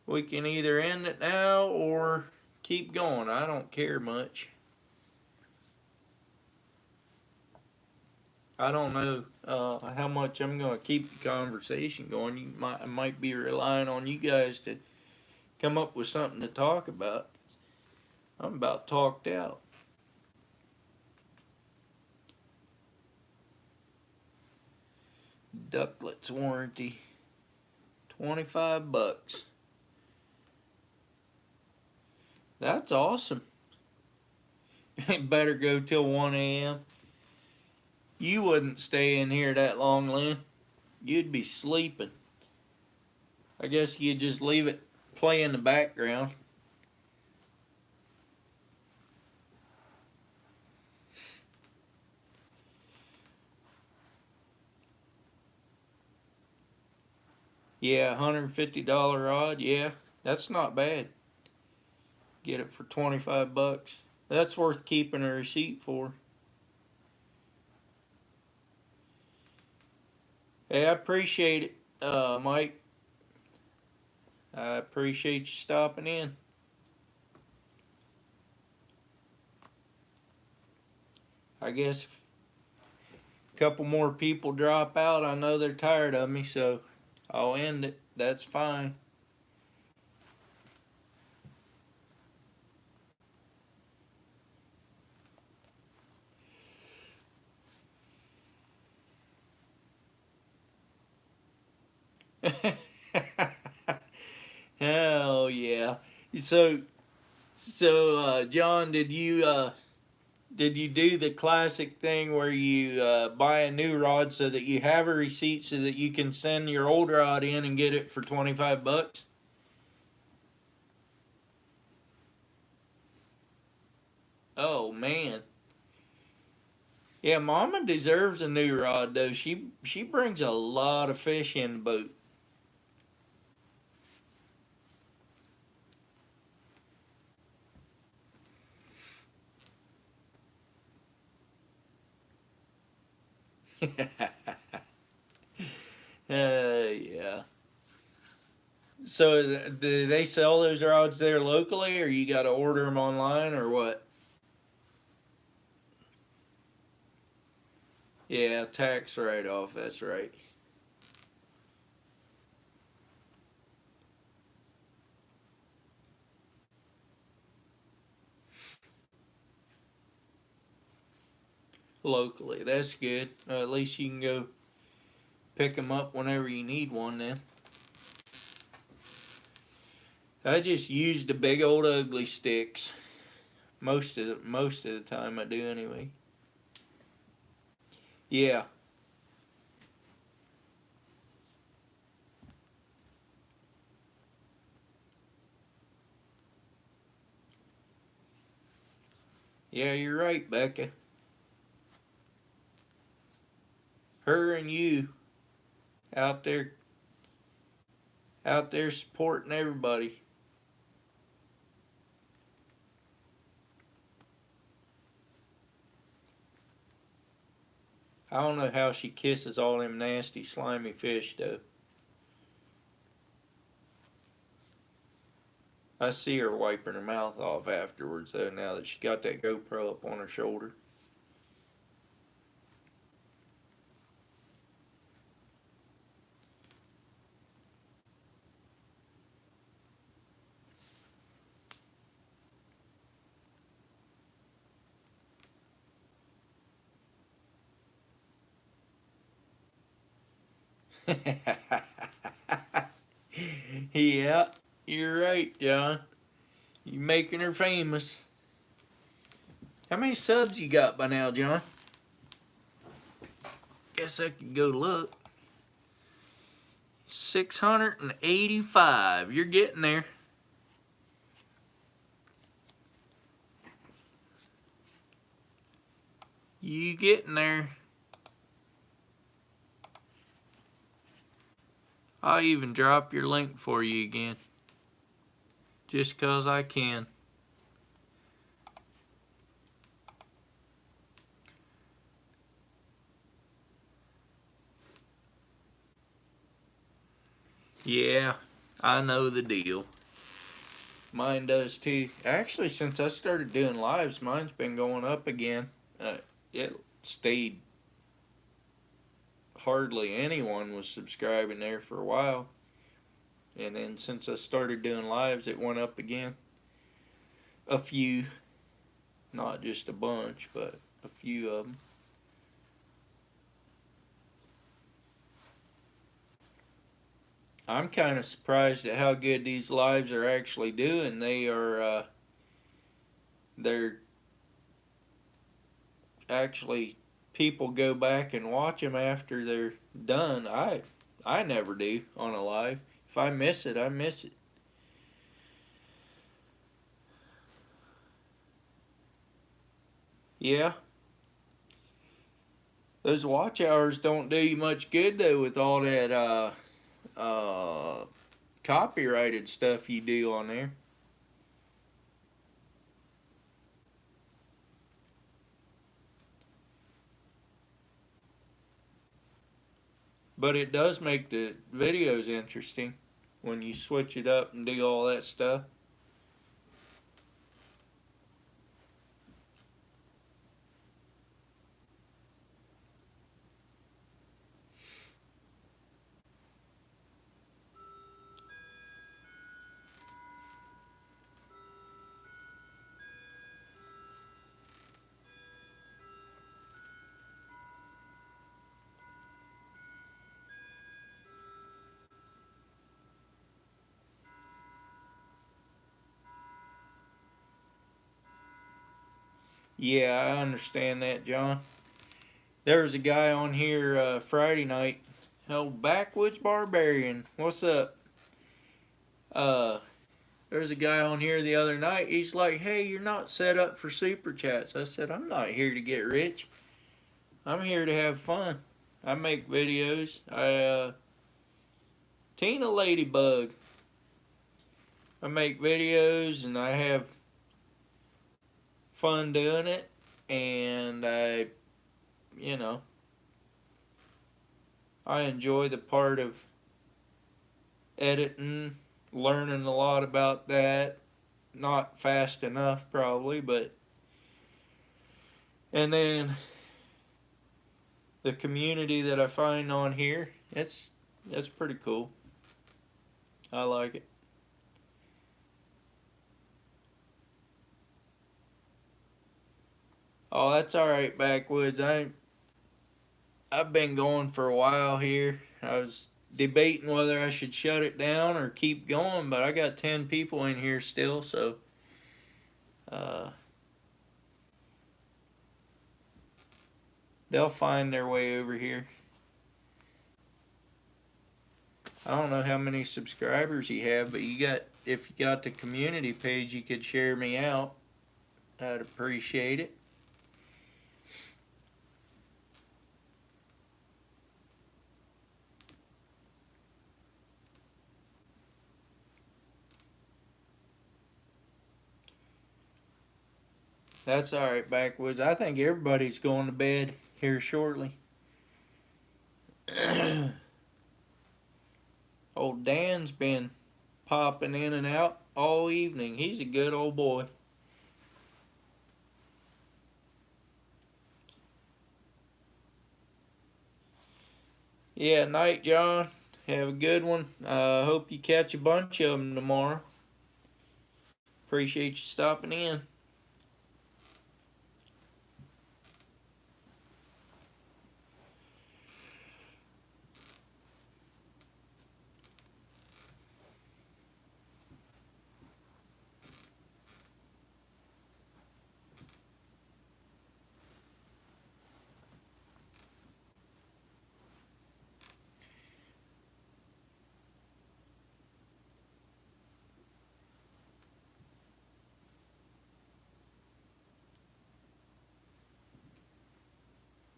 [SPEAKER 1] We can either end it now or keep going. I don't care much. I don't know how much I'm going to keep the conversation going. I might be relying on you guys to come up with something to talk about. I'm about talked out. Ductlets warranty, $25. That's awesome. It better go till 1 a.m. You wouldn't stay in here that long, Lynn. You'd be sleeping. I guess you'd just leave it play in the background. Yeah, $150 rod. Yeah, that's not bad. Get it for $25. That's worth keeping a receipt for. Hey, I appreciate it, Mike. I appreciate you stopping in. I guess if a couple more people drop out, I know they're tired of me, so I'll end it. That's fine. Hell yeah. So, John, did you do the classic thing where you buy a new rod so that you have a receipt so that you can send your old rod in and get it for $25? Oh man. Yeah, Mama deserves a new rod though. She brings a lot of fish in the boat. Yeah. So do they sell those rods there locally, or you got to order them online, or what? Yeah, tax write off. That's right. Locally, that's good. At least you can go pick them up whenever you need one. Then I just use the big old ugly sticks most of the time. I do anyway. Yeah, yeah, you're right, Becca. Her and you out there supporting everybody. I don't know how she kisses all them nasty, slimy fish though. I see her wiping her mouth off afterwards though. Now that she got that GoPro up on her shoulder. Yeah, you're right, John. You making her famous. How many subs you got by now, John? Guess I could go look. 685. You're getting there. You getting there. I'll even drop your link for you again. Just 'cause I can. Yeah, I know the deal. Mine does too. Actually, since I started doing lives, mine's been going up again. It stayed, hardly anyone was subscribing there for a while. And then since I started doing lives, it went up again. A few, not just a bunch, but a few of them. I'm kind of surprised at how good these lives are actually doing. They're actually, people go back and watch them after they're done. I never do on a live. If I miss it, I miss it. Yeah, those watch hours don't do you much good though with all that uh, copyrighted stuff you do on there. But it does make the videos interesting when you switch it up and do all that stuff. Yeah, I understand that, John. There was a guy on here Friday night. Oh, Backwoods Barbarian. What's up? Uh, there's a guy on here the other night. He's like, "Hey, you're not set up for super chats." I said, "I'm not here to get rich. I'm here to have fun. I make videos. Tina Ladybug. I make videos and I have fun doing it. And you know, I enjoy the part of editing, learning a lot about that. Not fast enough, probably, but and then the community that I find on here, it's pretty cool. I like it. Oh, that's all right, Backwoods. I've been going for a while here. I was debating whether I should shut it down or keep going, but I got 10 people in here still, so uh, they'll find their way over here. I don't know how many subscribers you have, but if you got the community page, you could share me out. I'd appreciate it. That's all right, Backwoods. I think everybody's going to bed here shortly. Old Dan's been popping in and out all evening. He's a good old boy. Yeah, night, John. Have a good one. Hope you catch a bunch of them tomorrow. Appreciate you stopping in.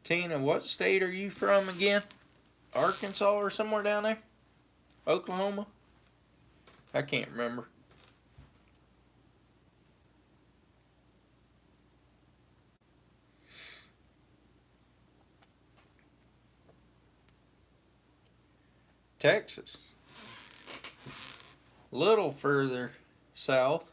[SPEAKER 1] Tina, what state are you from again? Arkansas or somewhere down there? Oklahoma? I can't remember. Texas. a little further south.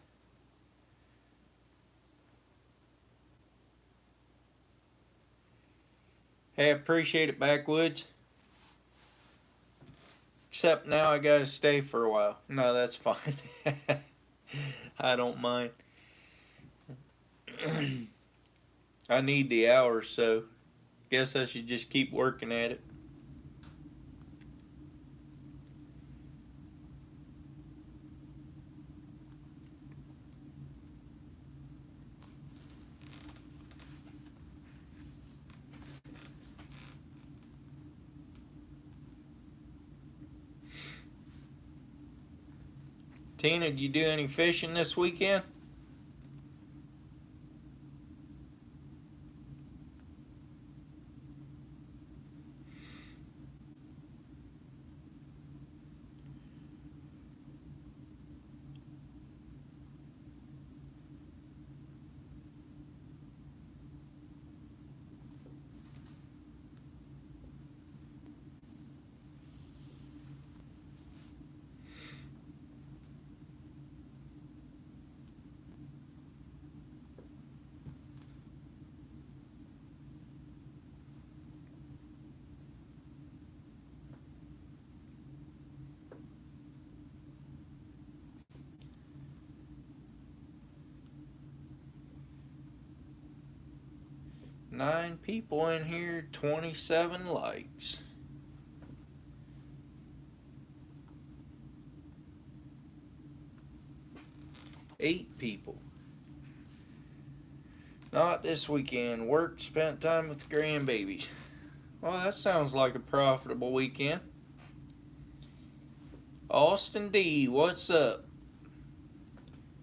[SPEAKER 1] Hey, I appreciate it, Backwoods. Except now I gotta stay for a while. No, that's fine. I don't mind. I need the hours, so guess I should just keep working at it. Tina, did you do any fishing this weekend? Nine people in here, 27 likes. Eight people. Not this weekend. Worked, spent time with the grandbabies. Well, that sounds like a profitable weekend. Austin D, what's up?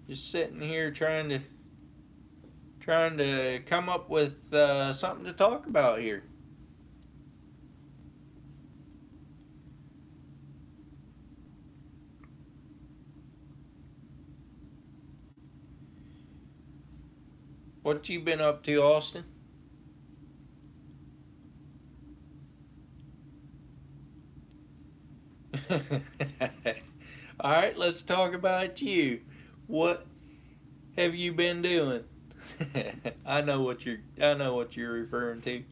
[SPEAKER 1] Just sitting here trying to come up with something to talk about here. What you been up to, Austin? All right, let's talk about you. What have you been doing? I know what you're referring to.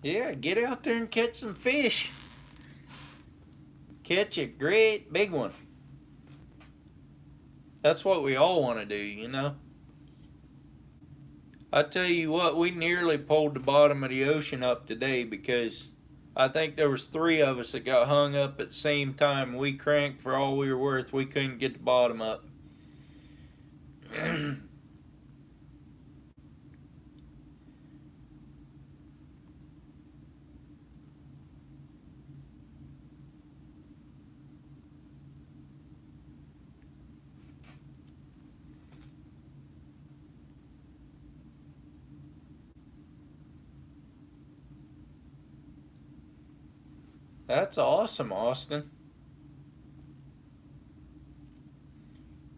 [SPEAKER 1] Yeah, get out there and catch some fish. Catch a great big one. That's what we all want to do, you know. I tell you what, we nearly pulled the bottom of the ocean up today because I think there was three of us that got hung up at the same time. We cranked for all we were worth. We couldn't get the bottom up. That's awesome, Austin.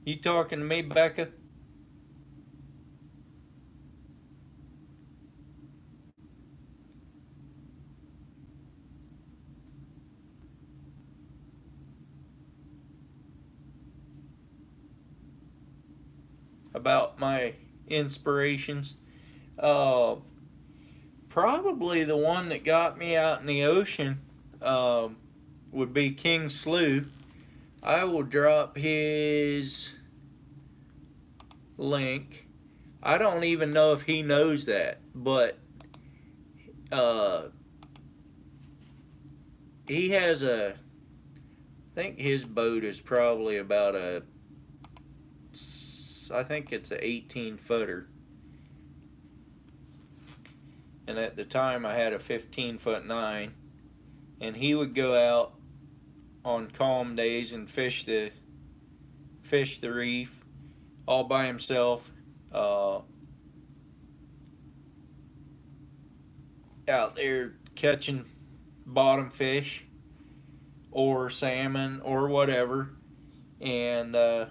[SPEAKER 1] You talking to me, Becca? About my inspirations? Uh, Probably the one that got me out in the ocean would be King Sleuth. I will drop his link. I don't even know if he knows that, but uh, he has a. I think his boat is probably about a. I think it's a 18-footer, and at the time I had a 15-foot 9, and he would go out on calm days and fish the reef, all by himself, out there catching bottom fish or salmon or whatever. And I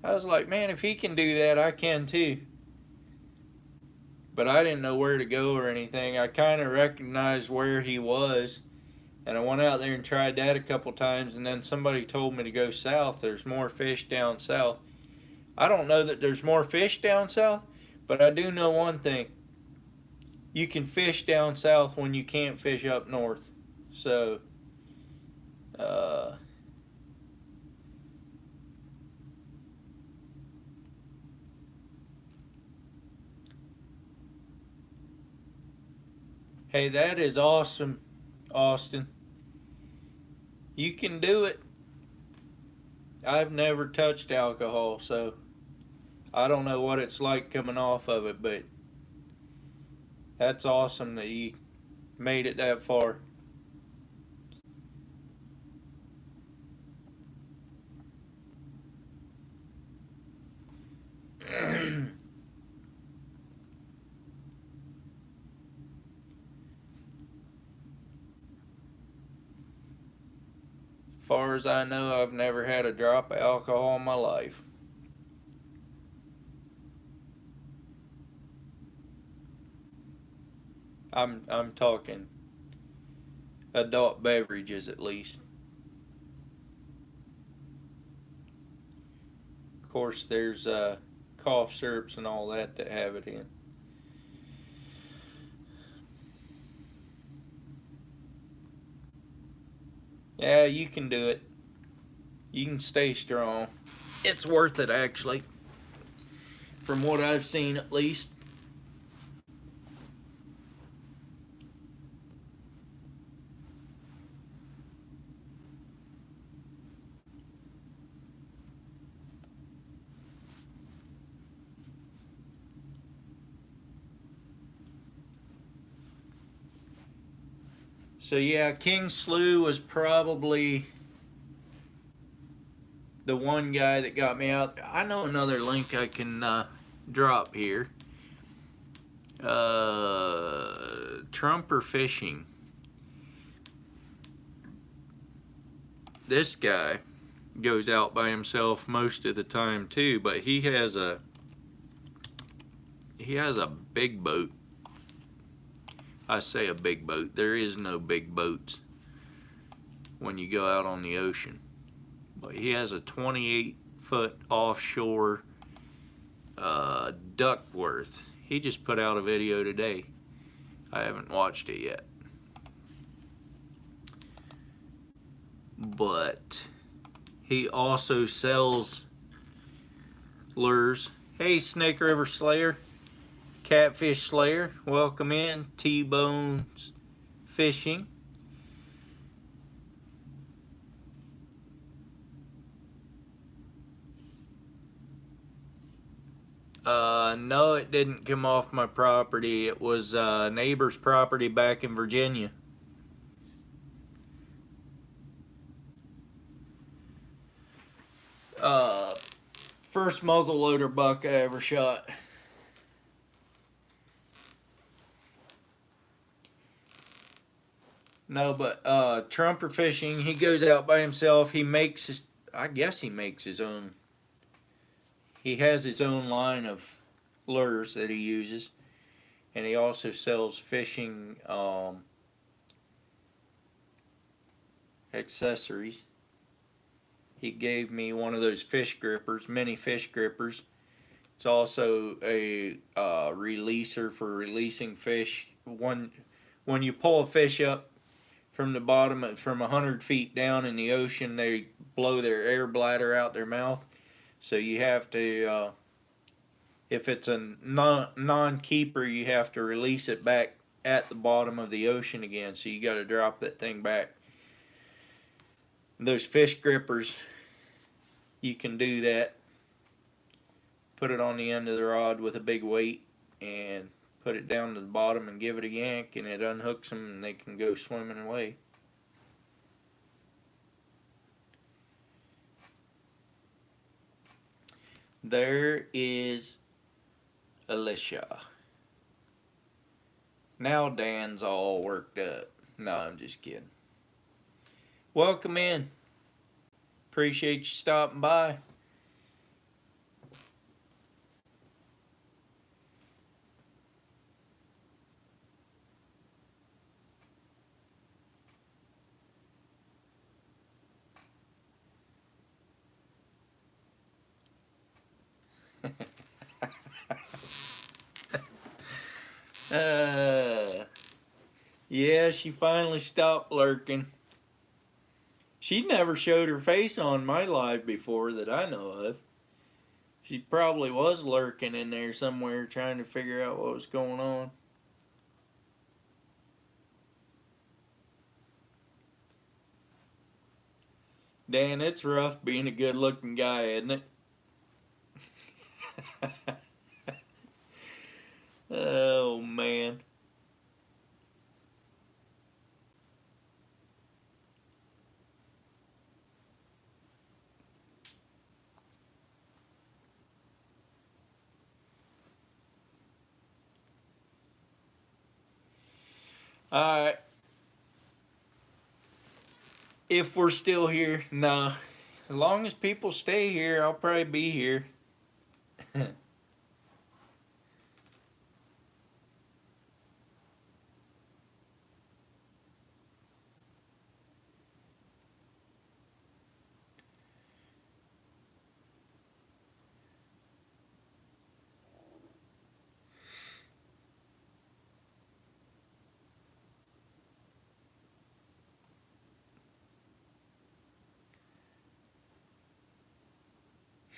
[SPEAKER 1] was like, man, if he can do that, I can too. But I didn't know where to go or anything. I kind of recognized where he was, and I went out there and tried that a couple times, and then somebody told me to go south. There's more fish down south. I don't know that there's more fish down south, but I do know one thing. You can fish down south when you can't fish up north. So, uh, hey, that is awesome, Austin. You can do it. I've never touched alcohol, so I don't know what it's like coming off of it, but that's awesome that you made it that far. Far as I know, I've never had a drop of alcohol in my life. I'm talking adult beverages at least. Of course, there's cough syrups and all that have it in. Yeah, you can do it. You can stay strong. It's worth it actually, from what I've seen at least. So yeah, King Slew was probably the one guy that got me out. I know another link I can drop here. Trumper Fishing. This guy goes out by himself most of the time too, but he has a big boat. I say a big boat. There is no big boats when you go out on the ocean. But he has a 28-foot offshore Duckworth. He just put out a video today. I haven't watched it yet. But he also sells lures. Hey, Snake River Slayer, Catfish Slayer, welcome in. T-Bones Fishing. No, it didn't come off my property. It was a neighbor's property back in Virginia. Uh, First muzzleloader buck I ever shot. No, but Trumper Fishing, he goes out by himself. I guess he makes his own. He has his own line of lures that he uses, and he also sells fishing accessories. He gave me one of those fish grippers, mini fish grippers. It's also a releaser for releasing fish. When you pull a fish up from the bottom, from 100 feet down in the ocean, they blow their air bladder out their mouth. So you have to, if it's a non-keeper, you have to release it back at the bottom of the ocean again. So you got to drop that thing back. Those fish grippers, you can do that. Put it on the end of the rod with a big weight and put it down to the bottom and give it a yank, and it unhooks them and they can go swimming away. There is Alicia. Now Dan's all worked up. No, I'm just kidding. Welcome in. Appreciate you stopping by. Yeah, she finally stopped lurking. She never showed her face on my live before that I know of. She probably was lurking in there somewhere trying to figure out what was going on. Dan, it's rough being a good looking guy, isn't it? Oh, man. Alright. If we're still here, nah. As long as people stay here, I'll probably be here.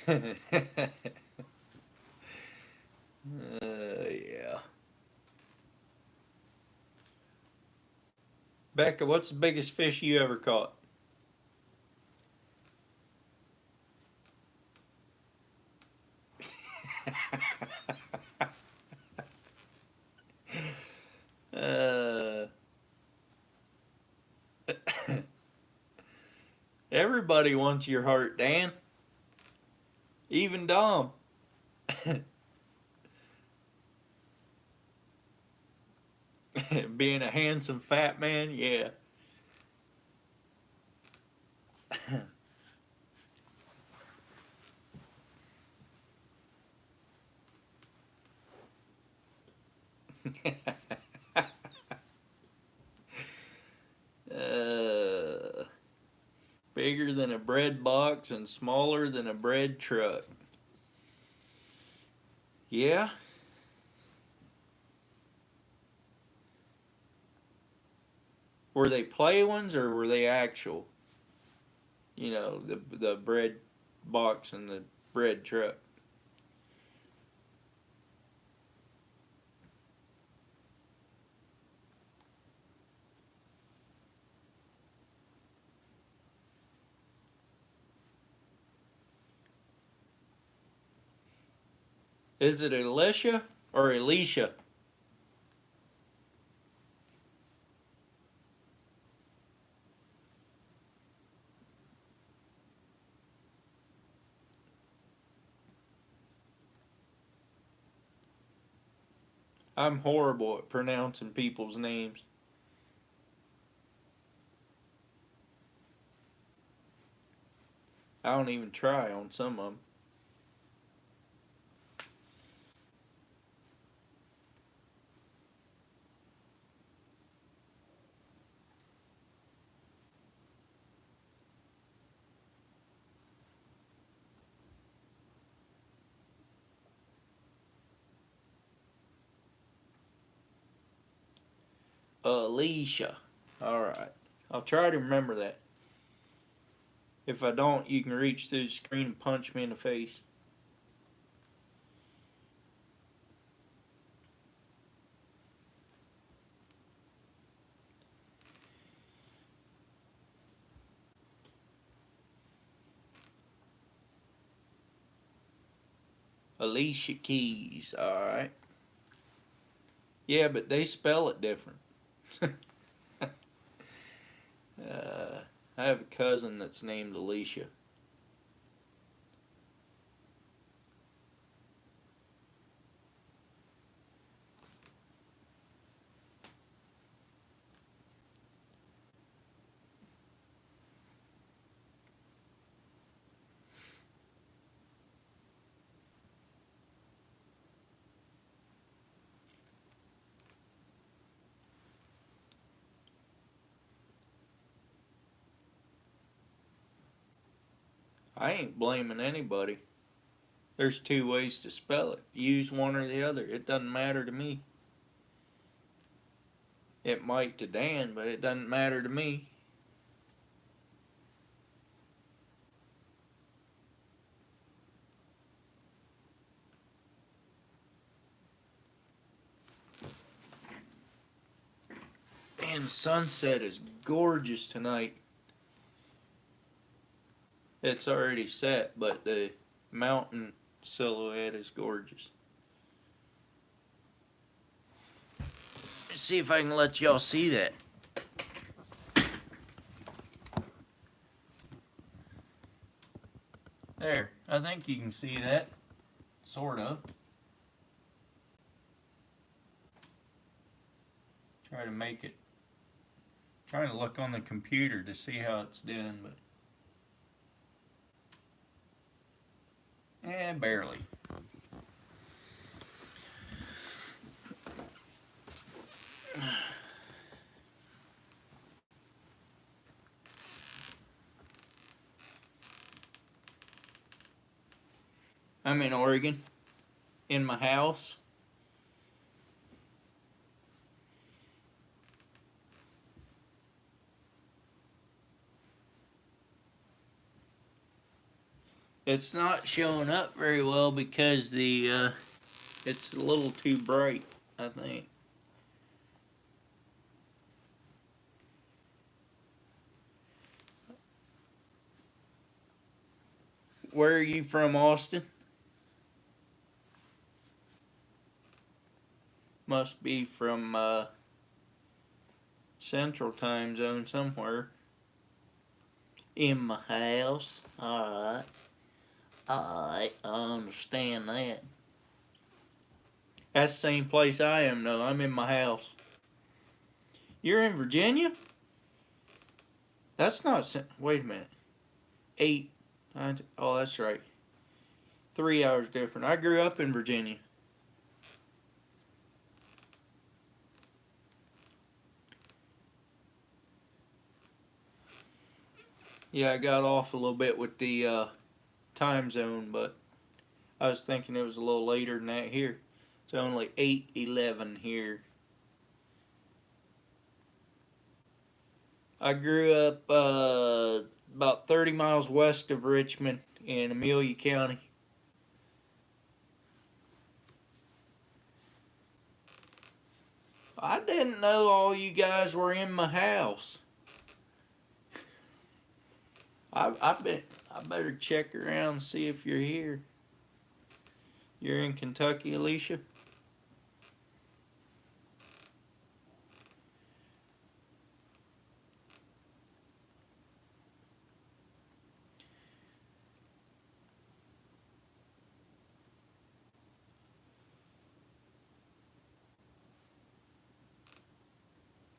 [SPEAKER 1] Yeah. Becca, what's the biggest fish you ever caught? uh, Everybody wants your heart, Dan. Even Dom. Being a handsome fat man, yeah. uh, Bigger than a bread box and smaller than a bread truck. Yeah. Were they play ones or were they actual? You know, the bread box and the bread truck. Is it Alicia or Alicia? I'm horrible at pronouncing people's names. I don't even try on some of them. Alicia. Alright. I'll try to remember that. If I don't, you can reach through the screen and punch me in the face. Alicia Keys. Alright. Yeah, but they spell it different. I have a cousin that's named Alicia. I ain't blaming anybody. There's two ways to spell it. Use one or the other. It doesn't matter to me. It might to Dan, but it doesn't matter to me. And sunset is gorgeous tonight. It's already set, but the mountain silhouette is gorgeous. Let's see if I can let y'all see that. There, I think you can see that. Sort of. Try to make it. Trying to look on the computer to see how it's doing, but. Barely. I'm in Oregon, in my house. It's not showing up very well because it's a little too bright, I think. Where are you from, Austin? Must be from Central Time Zone somewhere. In my house. Alright. Alright, I understand that. That's the same place I am, though. I'm in my house. You're in Virginia? That's not. Wait a minute. 8. Oh, that's right. 3 hours different. I grew up in Virginia. Yeah, I got off a little bit with the time zone, but I was thinking it was a little later than that here. It's only 8:11 here. I grew up about 30 miles west of Richmond in Amelia County. I didn't know all you guys were in my house. I better check around and see if you're here. You're in Kentucky, Alicia?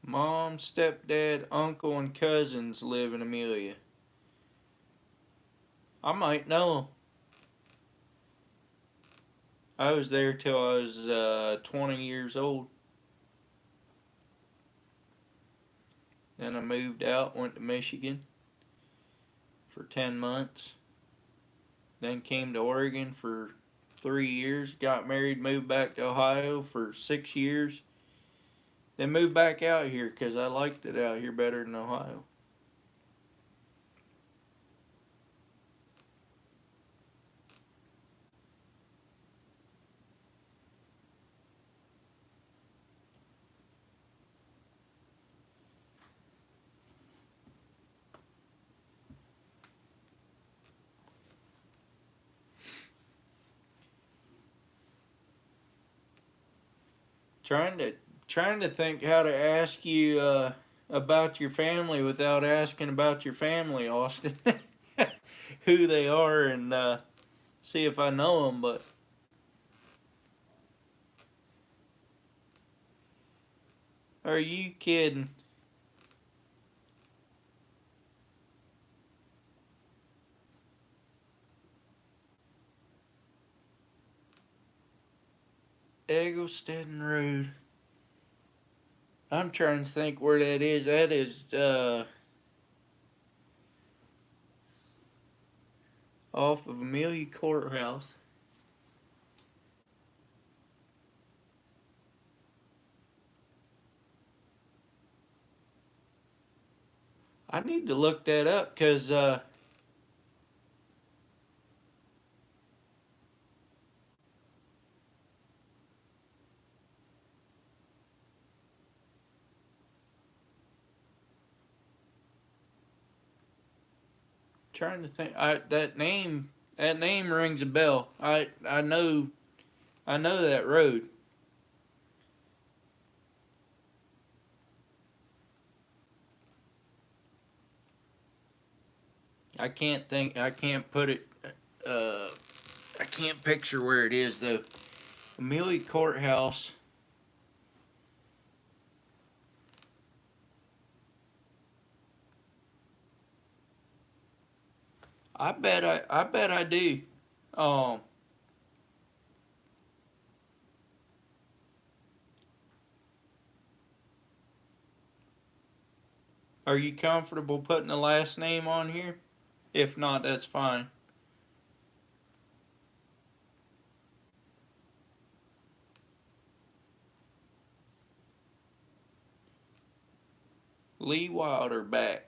[SPEAKER 1] Mom, stepdad, uncle, and cousins live in Amelia. I might know them. I was there till I was 20 years old. Then I moved out, went to Michigan for 10 months. Then came to Oregon for 3 years. Got married, moved back to Ohio for 6 years. Then moved back out here because I liked it out here better than Ohio. Trying to think how to ask you about your family without asking about your family, Austin. Who they are and see if I know them, but are you kidding? Eggleston Road. I'm trying to think where that is. That is off of Amelia Courthouse. I need to look that up because trying to think. That name rings a bell. I know that road. I can't think. I can't put it. Uh, I can't picture where it is though. Amelia Courthouse. I bet I do. Um, are you comfortable putting the last name on here? If not, that's fine. Lee Wilderback.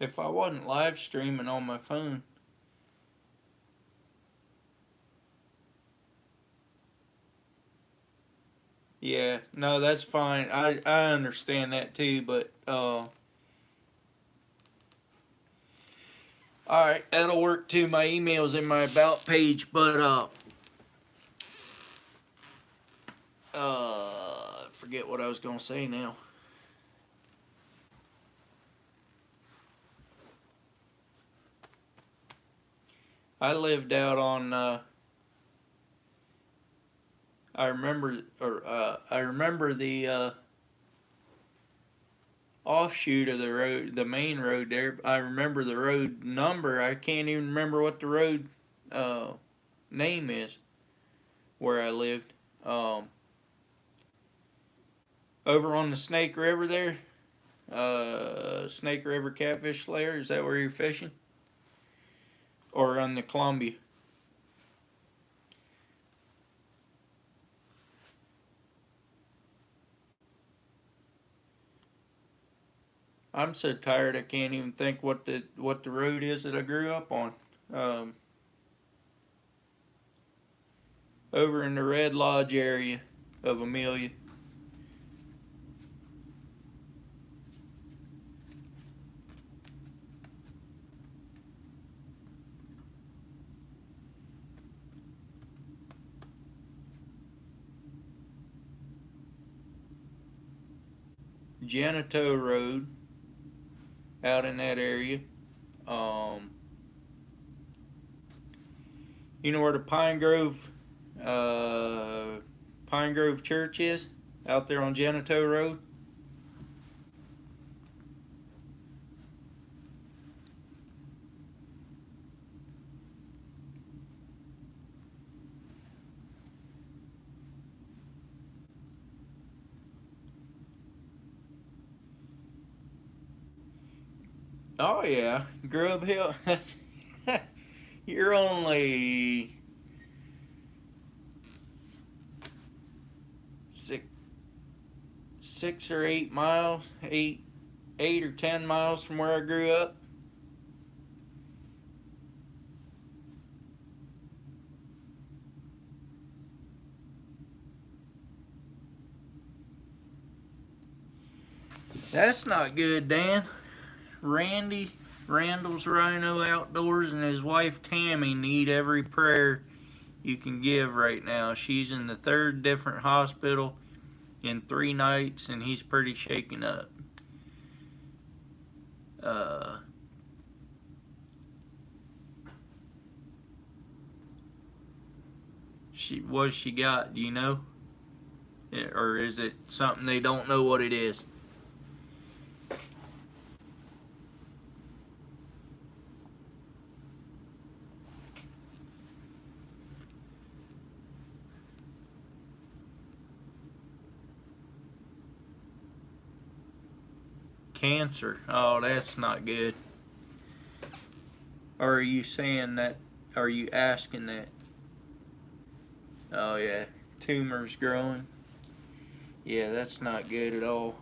[SPEAKER 1] If I wasn't live streaming on my phone. Yeah, no, that's fine. I understand that too, but all right, that'll work too. My email's in my about page, but I forget what I was gonna say now. I lived out on I remember the offshoot of the road, the main road there. I remember the road number. I can't even remember what the road uh, name is where I lived. Over on the Snake River there, Snake River Catfish Lair. Is that where you're fishing? Or on the Columbia? I'm so tired I can't even think what the road is that I grew up on. Um, Over in the Red Lodge area of Amelia. Janito Road out in that area. Um, you know where the uh, Pine Grove Church is? Out there on Janito Road? Oh yeah, Grub Hill. You're only six, 6 or 8 miles, 8 or 10 miles from where I grew up. That's not good, Dan. Randy, Randall's Rhino Outdoors, and his wife Tammy need every prayer you can give right now. She's in the third different hospital in 3 nights, and he's pretty shaken up. Uh, What she got? Do you know? Or is it something they don't know what it is? Cancer. Oh, that's not good. Or are you saying that? Are you asking that? Oh, yeah. Tumors growing. Yeah, that's not good at all.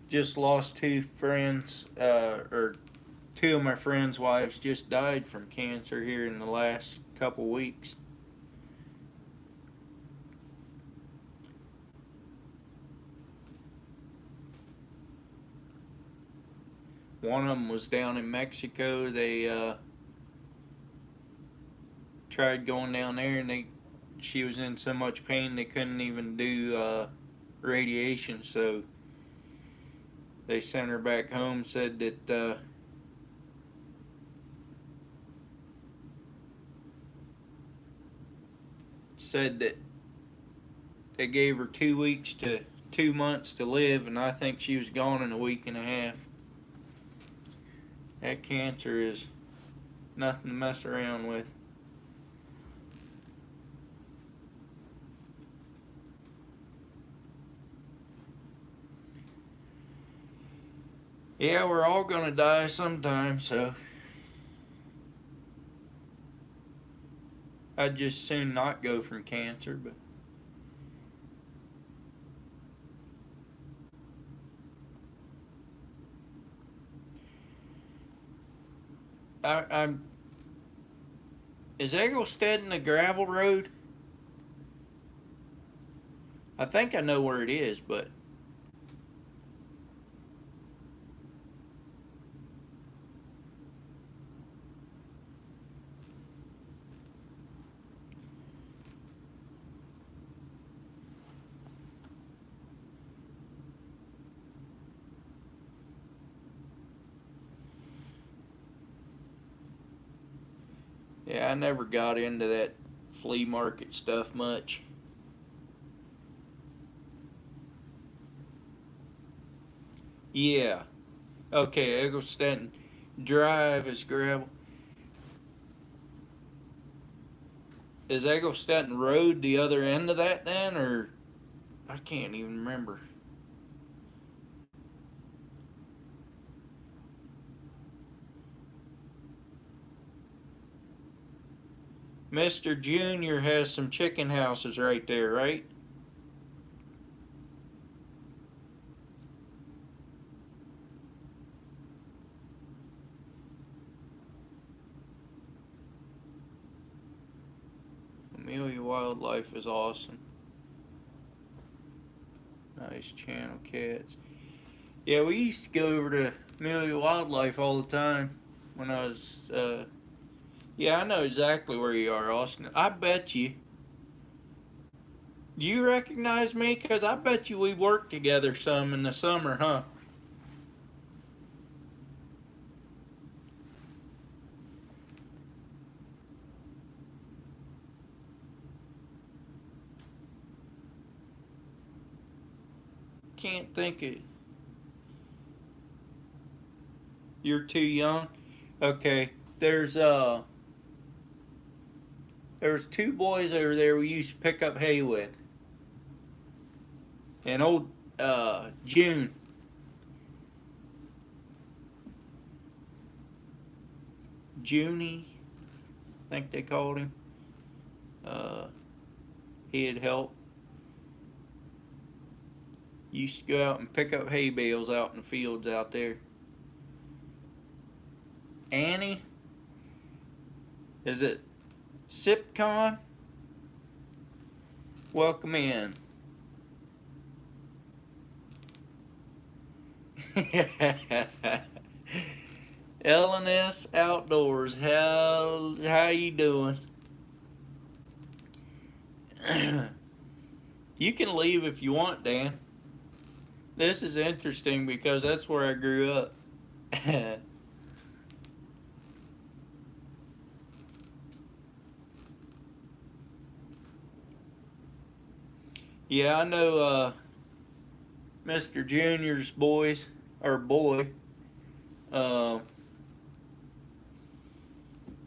[SPEAKER 1] Just lost two friends, or two of my friends' wives just died from cancer here in the last couple weeks. One of them was down in Mexico. They tried going down there, and she was in so much pain they couldn't even do radiation. So they sent her back home. Said that they gave her 2 months to live, and I think she was gone in a week and a half. That cancer is nothing to mess around with. Yeah, we're all gonna die sometime, so I'd just soon not go from cancer, but I'm. Is Eggleston a gravel road? I think I know where it is, but yeah, I never got into that flea market stuff much. Yeah. Okay, Eggleston Drive is gravel. Is Eggleston Road the other end of that then, or I can't even remember. Mr. Junior has some chicken houses right there, right? Amelia Wildlife is awesome. Nice channel cats. Yeah, we used to go over to Amelia Wildlife all the time when I was. Yeah, I know exactly where you are, Austin. I bet you. Do you recognize me? Because I bet you we worked together some in the summer, huh? Can't think it. You're too young? Okay. There's two boys over there we used to pick up hay with. And old June. Junie, I think they called him. Uh, he'd help. Used to go out and pick up hay bales out in the fields out there. Annie, is it Sipcon? Welcome in. LNS Outdoors, how you doing? You can leave if you want, Dan. This is interesting because that's where I grew up. Yeah, I know Mr. Junior's boys, or boy. Uh,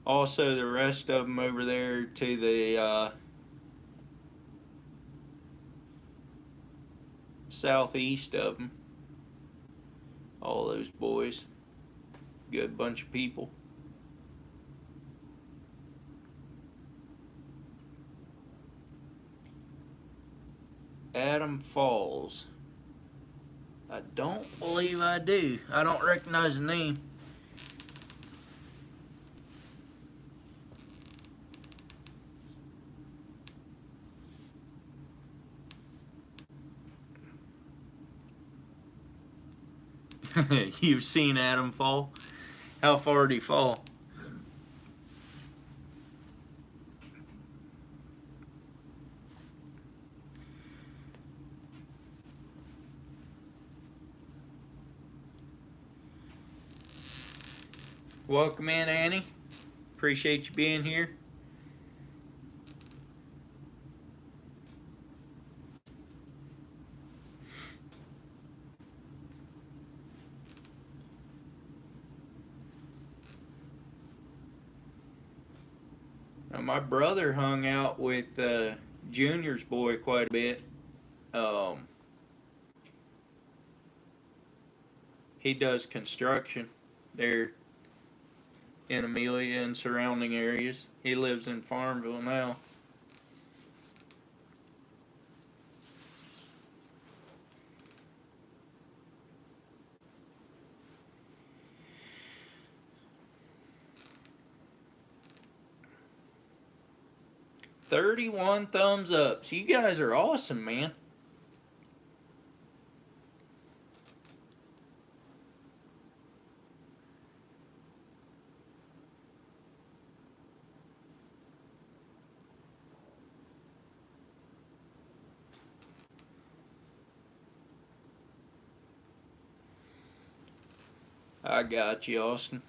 [SPEAKER 1] Also, the rest of them over there to the southeast of them. All those boys. Good bunch of people. Adam Falls. I don't believe I do. I don't recognize the name. You've seen Adam fall? How far did he fall? Welcome in, Annie. Appreciate you being here. Now, my brother hung out with Junior's boy quite a bit. Um, he does construction there in Amelia and surrounding areas. He lives in Farmville now. $31 thumbs up. So you guys are awesome, man. I got you, Austin.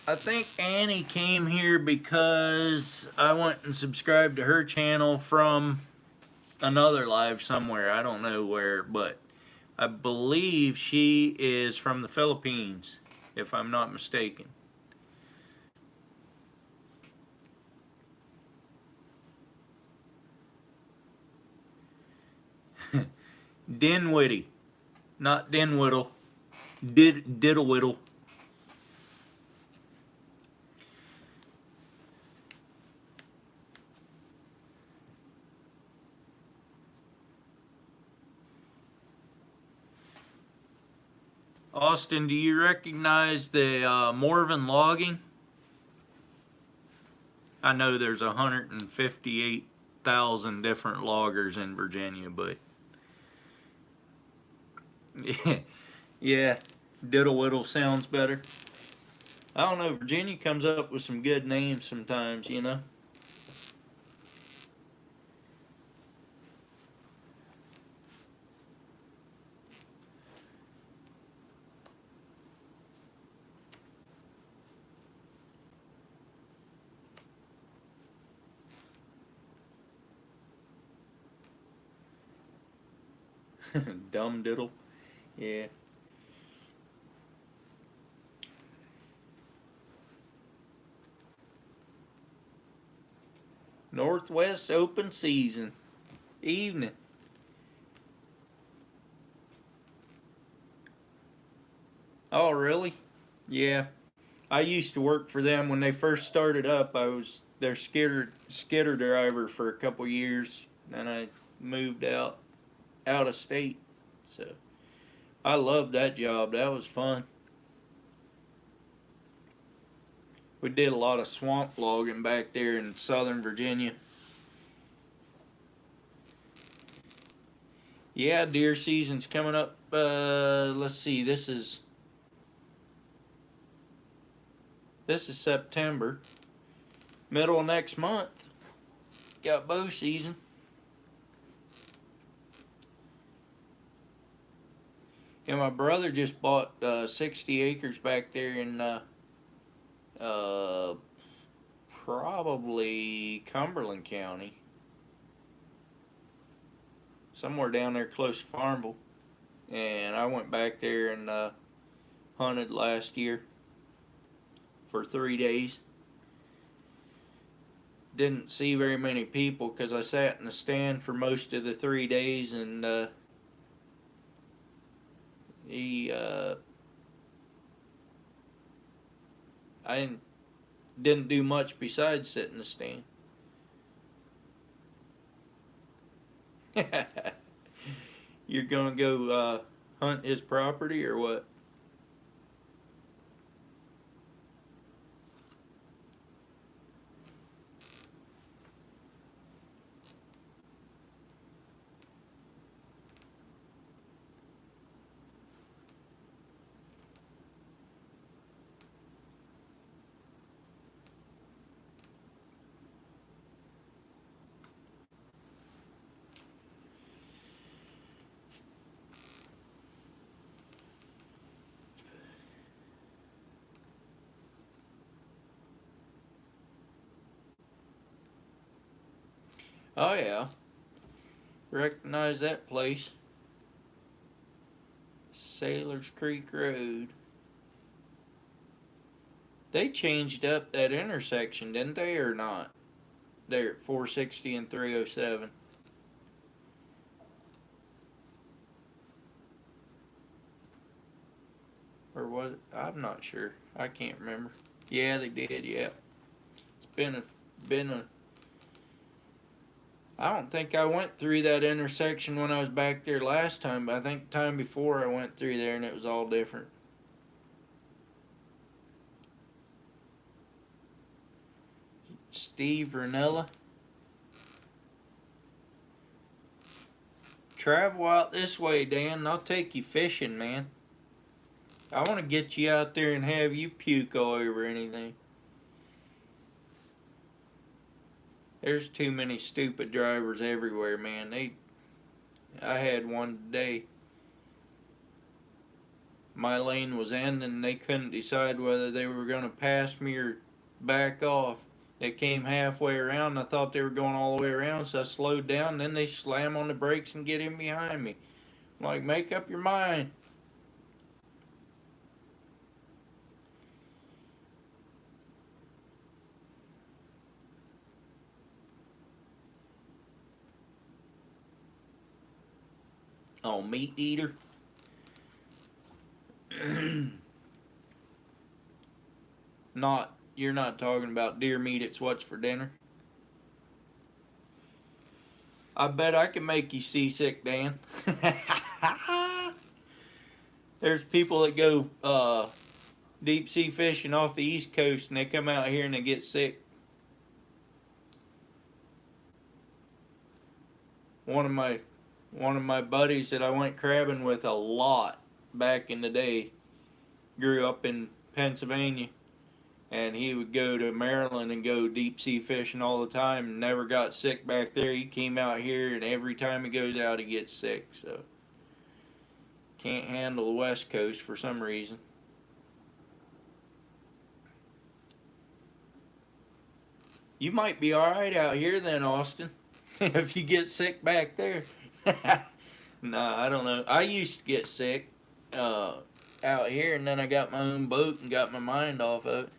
[SPEAKER 1] I think Annie came here because I went and subscribed to her channel from another live somewhere. I don't know where, but I believe she is from the Philippines, if I'm not mistaken. Dinwiddie, not Dinwiddle. Diddlewiddle. Austin, do you recognize the Morven Logging? I know there's 158,000 different loggers in Virginia, but yeah, Diddlewiddle sounds better. I don't know, Virginia comes up with some good names sometimes, you know? Dumb Diddle. Yeah. Northwest open season. Evening. Oh, really? Yeah. I used to work for them when they first started up. I was their skidder driver for a couple years. Then I moved out of state. So I loved that job. That was fun. We did a lot of swamp logging back there in Southern Virginia. Yeah, deer season's coming up. Let's see. This is September. Middle of next month. Got bow season. And my brother just bought 60 acres back there in Uh, Probably Cumberland County. Somewhere down there close to Farmville. And I went back there and hunted last year for 3 days. Didn't see very many people because I sat in the stand for most of the 3 days, and he I didn't do much besides sit in the stand. You're gonna go hunt his property or what? Oh yeah, recognize that place. Sailors Creek Road. They changed up that intersection, didn't they, or not? There at 460 and 307. Or was it? I'm not sure. I can't remember. Yeah, they did. Yeah, it's been a. I don't think I went through that intersection when I was back there last time, but I think the time before I went through there and it was all different. Steve Ranella. Travel out this way, Dan, and I'll take you fishing, man. I want to get you out there and have you puke all over anything. There's too many stupid drivers everywhere, man. I had one today. My lane was ending and they couldn't decide whether they were going to pass me or back off. They came halfway around. I thought they were going all the way around, so I slowed down. Then they slam on the brakes and get in behind me. I'm like, make up your mind. Oh, meat eater. You're not talking about deer meat. It's what's for dinner. I bet I can make you seasick, Dan. There's people that go deep sea fishing off the East Coast and they come out here and they get sick. One of my buddies that I went crabbing with a lot back in the day grew up in Pennsylvania, and he would go to Maryland and go deep sea fishing all the time and never got sick back there. He came out here and every time he goes out he gets sick, so can't handle the West Coast for some reason. You might be alright out here then, Austin, if you get sick back there. Nah, I don't know. I used to get sick out here, and then I got my own boat and got my mind off of it.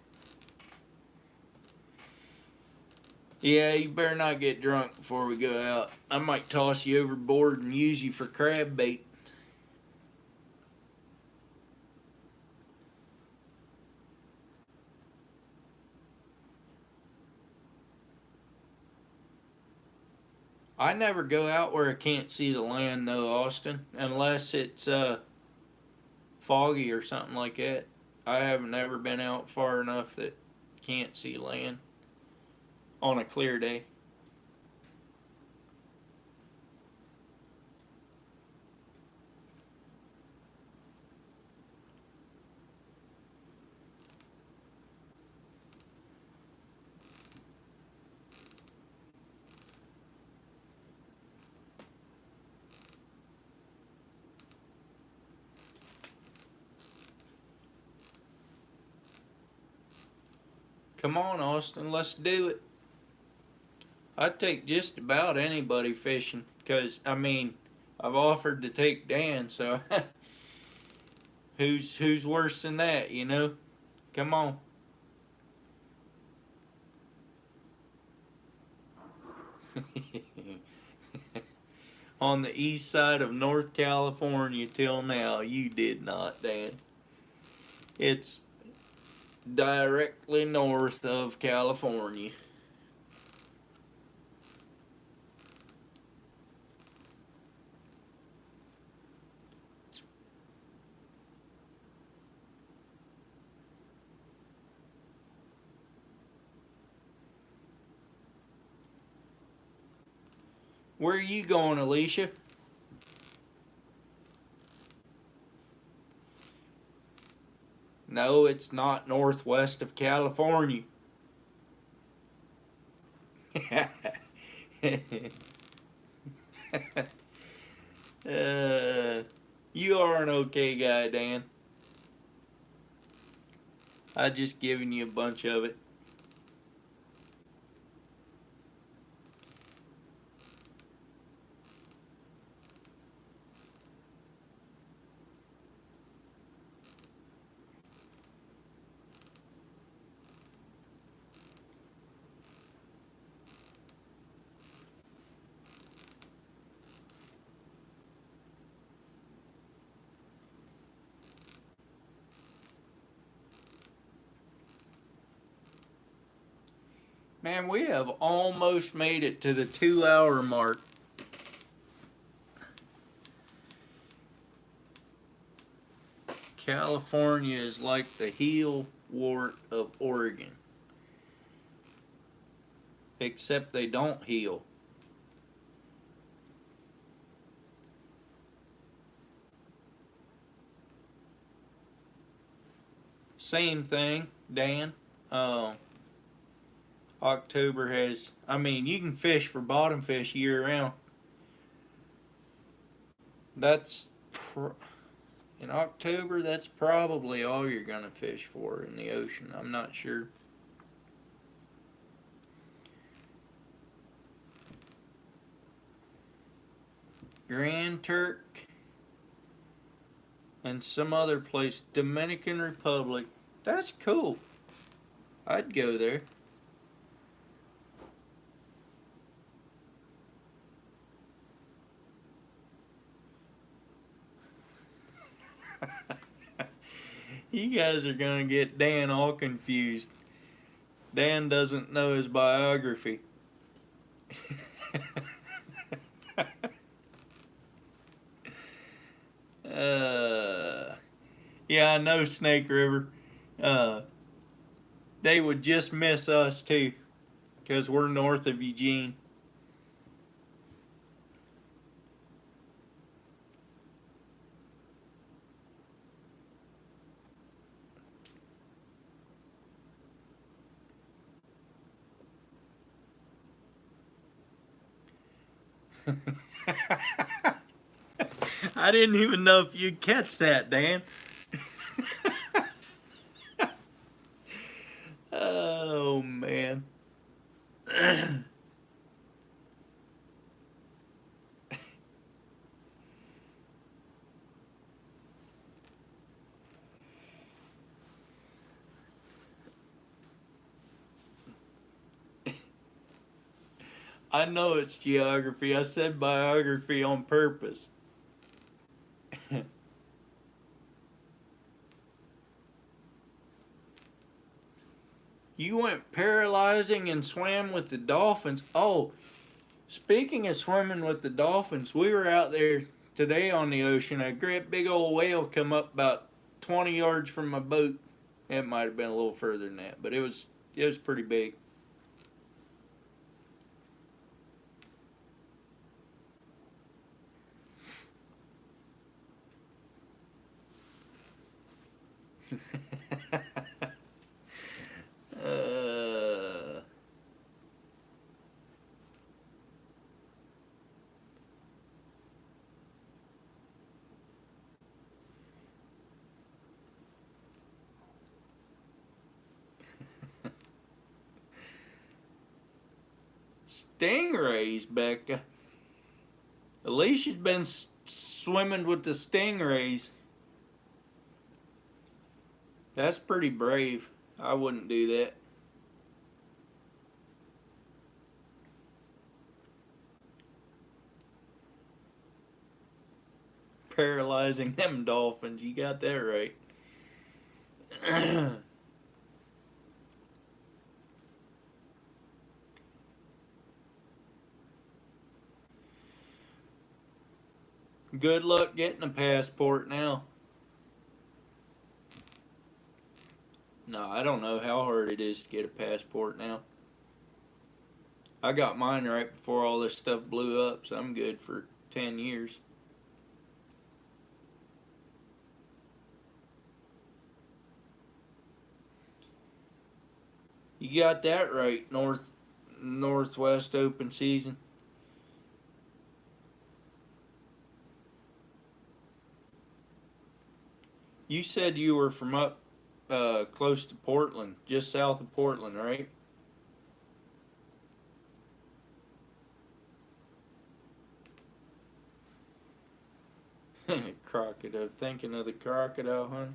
[SPEAKER 1] Yeah, you better not get drunk before we go out. I might toss you overboard and use you for crab bait. I never go out where I can't see the land though, Austin, unless it's foggy or something like that. I haven't ever been out far enough that can't see land on a clear day. Come on, Austin, let's do it. I'd take just about anybody fishing, cause I mean, I've offered to take Dan, so who's worse than that, you know? Come on. On the east side of North California till now, you did not, Dan. It's directly north of California. Where are you going, Alicia? No, it's not northwest of California. uh, you are an okay guy, Dan. I just given you a bunch of it. Man, we have almost made it to the 2 hour mark. California is like the heel wart of Oregon. Except they don't heal. Same thing, Dan. October has, I mean, you can fish for bottom fish year round. That's, in October, that's probably all you're going to fish for in the ocean. I'm not sure. Grand Turk and some other place, Dominican Republic. That's cool. I'd go there. You guys are gonna get Dan all confused. Dan doesn't know his biography. Yeah, I know Snake River. They would just miss us too, because we're north of Eugene. I didn't even know if you'd catch that, Dan. Oh, man. I know it's geography. I said biography on purpose. You went paralyzing and swam with the dolphins. Oh, speaking of swimming with the dolphins, we were out there today on the ocean. A great big old whale come up about 20 yards from my boat. It might have been a little further than that, but it was pretty big. uh, Stingrays, Becca. At least you've been swimming with the stingrays. That's pretty brave. I wouldn't do that. Paralyzing them dolphins. You got that right. Good luck getting a passport now. No, I don't know how hard it is to get a passport now. I got mine right before all this stuff blew up, so I'm good for 10 years. You got that right, Northwest open season. You said you were from up close to Portland, just south of Portland, right? Crocodile. Thinking of the crocodile, honey.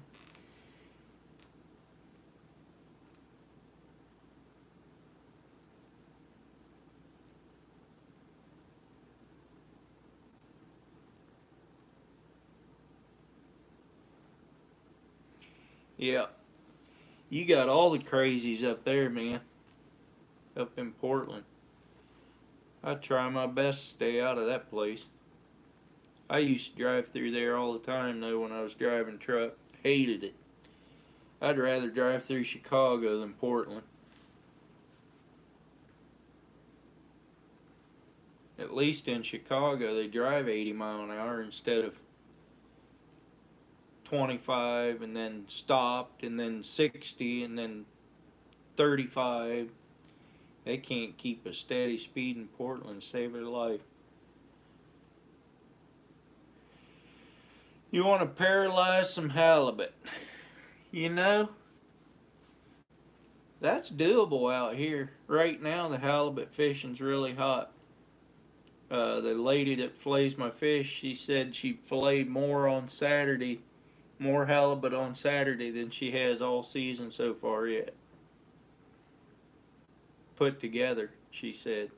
[SPEAKER 1] Yeah. You got all the crazies up there, man. Up in Portland. I try my best to stay out of that place. I used to drive through there all the time, though, when I was driving truck. Hated it. I'd rather drive through Chicago than Portland. At least in Chicago, they drive 80 mile an hour instead of 25 and then stopped and then 60 and then 35. They can't keep a steady speed in Portland, save their life. You want to paralyze some halibut. You know, that's doable out here. Right now, the halibut fishing's really hot. The lady that fillets my fish, she said she filleted more on Saturday, more halibut on Saturday than she has all season so far yet. Put together, she said.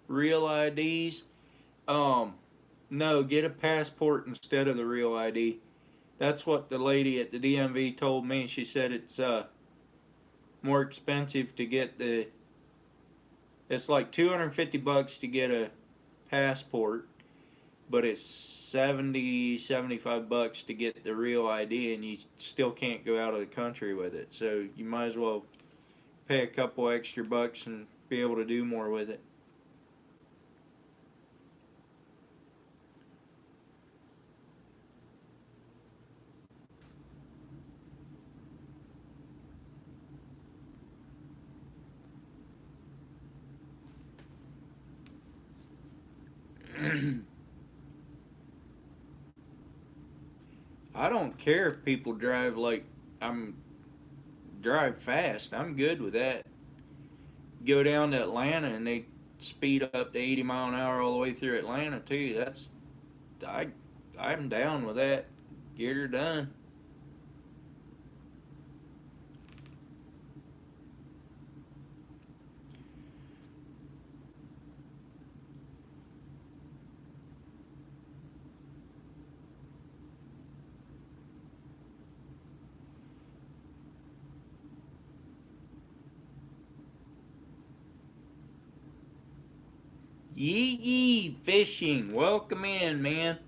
[SPEAKER 1] Real IDs? No, get a passport instead of the real ID. That's what the lady at the DMV told me. She said it's more expensive to get the. It's like $250 to get a passport, but it's 75 bucks to get the real ID, and you still can't go out of the country with it. So you might as well pay a couple extra bucks and be able to do more with it. I don't care if people drive like drive fast. I'm good with that. Go down to Atlanta and they speed up to 80 mile an hour all the way through Atlanta too. I'm down with that. Get her done. Yee yee fishing. Welcome in, man.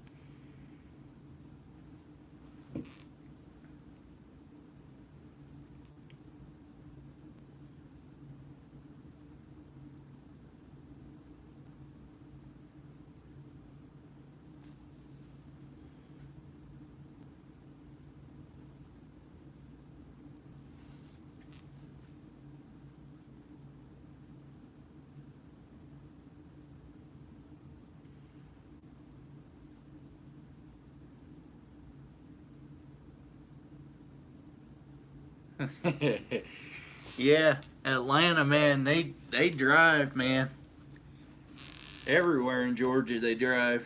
[SPEAKER 1] Yeah, Atlanta, man, they drive, man. Everywhere in Georgia they drive.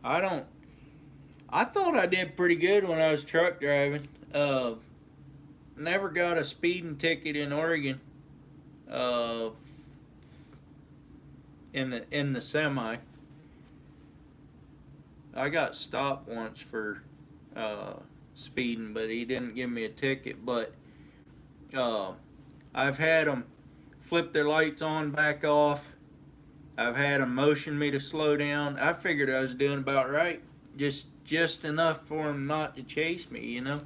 [SPEAKER 1] I don't. I thought I did pretty good when I was truck driving. Never got a speeding ticket in Oregon. Uh, in the semi, I got stopped once for uh, speeding, but he didn't give me a ticket. But uh, I've had them flip their lights on, back off. I've had them motion me to slow down. I figured I was doing about right, just enough for them not to chase me, you know.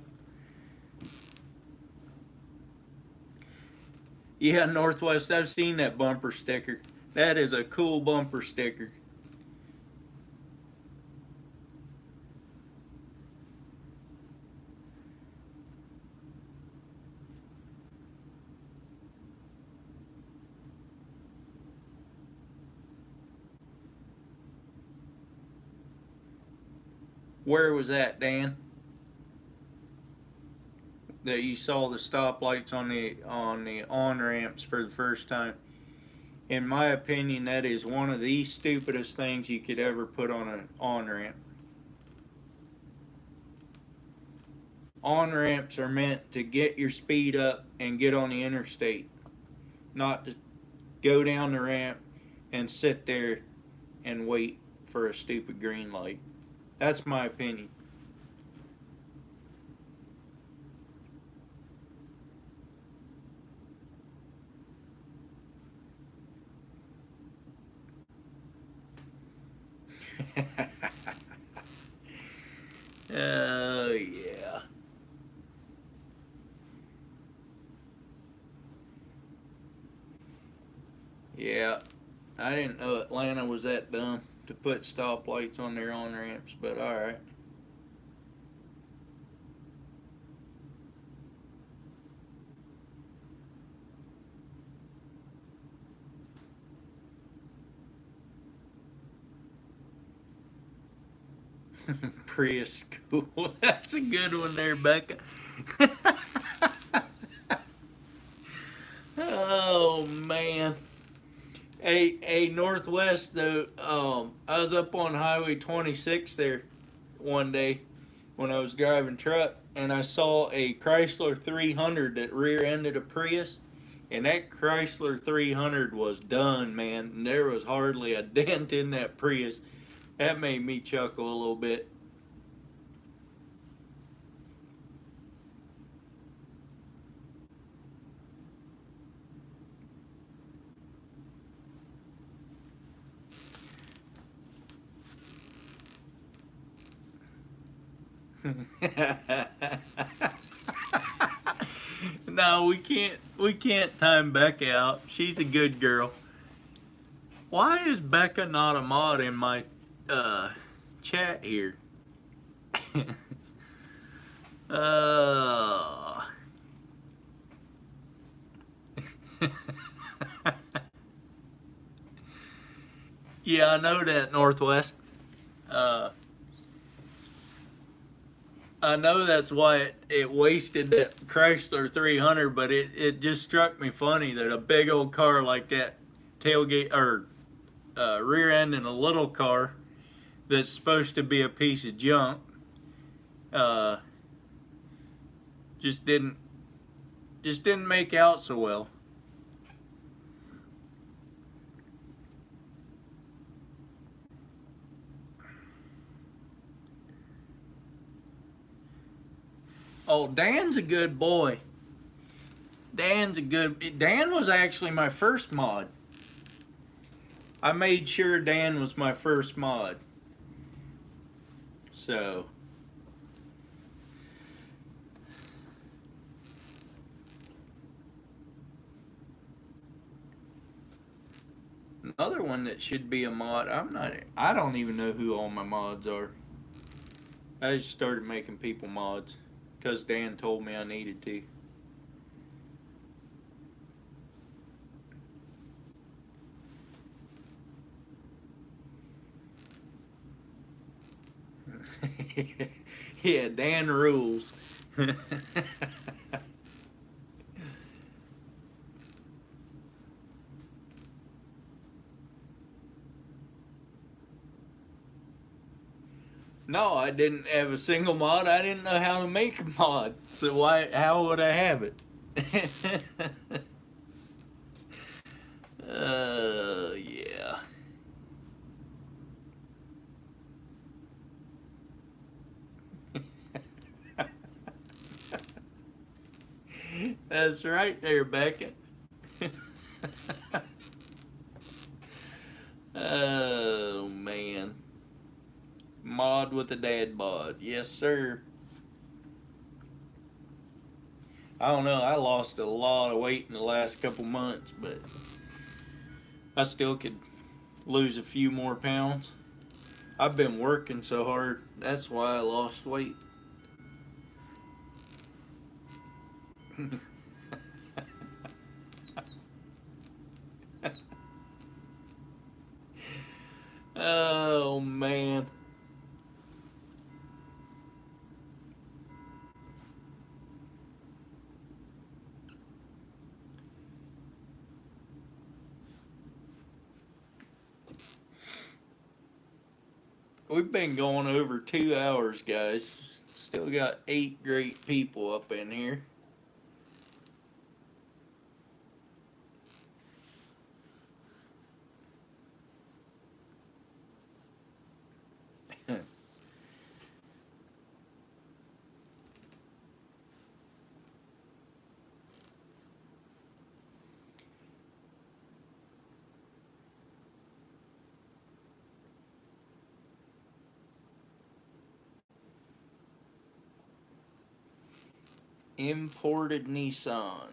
[SPEAKER 1] Yeah, Northwest. I've seen that bumper sticker. That is a cool bumper sticker. Where was that, Dan? That you saw the stoplights on the on ramps for the first time. In my opinion, that is one of the stupidest things you could ever put on an on ramp. On ramps are meant to get your speed up and get on the interstate, not to go down the ramp and sit there and wait for a stupid green light. That's my opinion. Oh, yeah. Yeah. I didn't know Atlanta was that dumb to put stoplights on their on ramps, but alright. Prius school. That's a good one there, Becca. Oh, man. A Northwest though. I was up on Highway 26 there one day when I was driving truck, and I saw a Chrysler 300 that rear-ended a Prius, and that Chrysler 300 was done, man. And there was hardly a dent in that Prius. That made me chuckle a little bit. No, we can't. We can't time Becca out. She's a good girl. Why is Becca not a mod in my uh, chat here? uh, yeah, I know that, Northwest. Uh, I know that's why it wasted that Chrysler 300, but it just struck me funny that a big old car like that tailgate or rear end in a little car that's supposed to be a piece of junk uh, just didn't just didn't make out so well. Oh, Dan's a good boy. Dan was actually my first mod. I made sure Dan was my first mod. So, another one that should be a mod. I don't even know who all my mods are. I just started making people mods because Dan told me I needed to. Yeah, Dan rules. No, I didn't have a single mod. I didn't know how to make a mod. So why? How would I have it? Yeah. That's right there, Becca. Oh man. Mod with a dad bod. Yes, sir. I don't know. I lost a lot of weight in the last couple months, but I still could lose a few more pounds. I've been working so hard. That's why I lost weight. Oh man. We've been going over 2 hours, guys. Still got 8 great people up in here. Imported Nissan.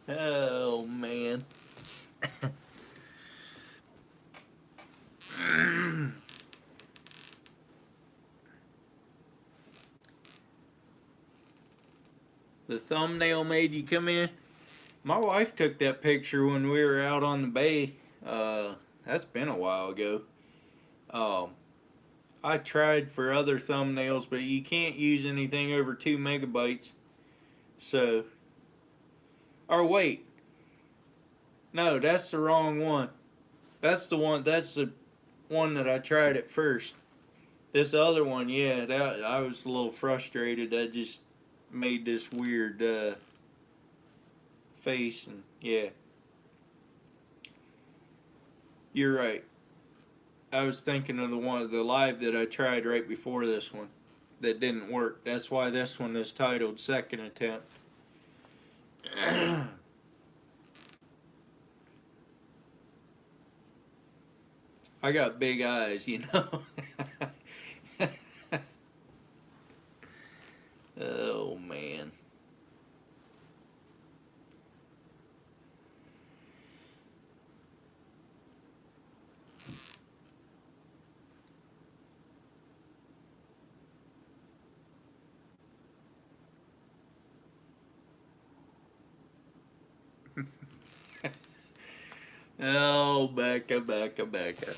[SPEAKER 1] Oh man. The thumbnail made you come in. My wife took that picture when we were out on the bay. That's been a while ago. Um, I tried for other thumbnails, but you can't use anything over 2 megabytes. So, or wait, no, that's the wrong one. That's the one. That's the one that I tried at first. This other one, yeah, that I was a little frustrated. I just made this weird face, and yeah, you're right. I was thinking of the live that I tried right before this one that didn't work. That's why this one is titled Second Attempt. I got big eyes, you know. Oh man. Oh, Becca, Becca, Becca.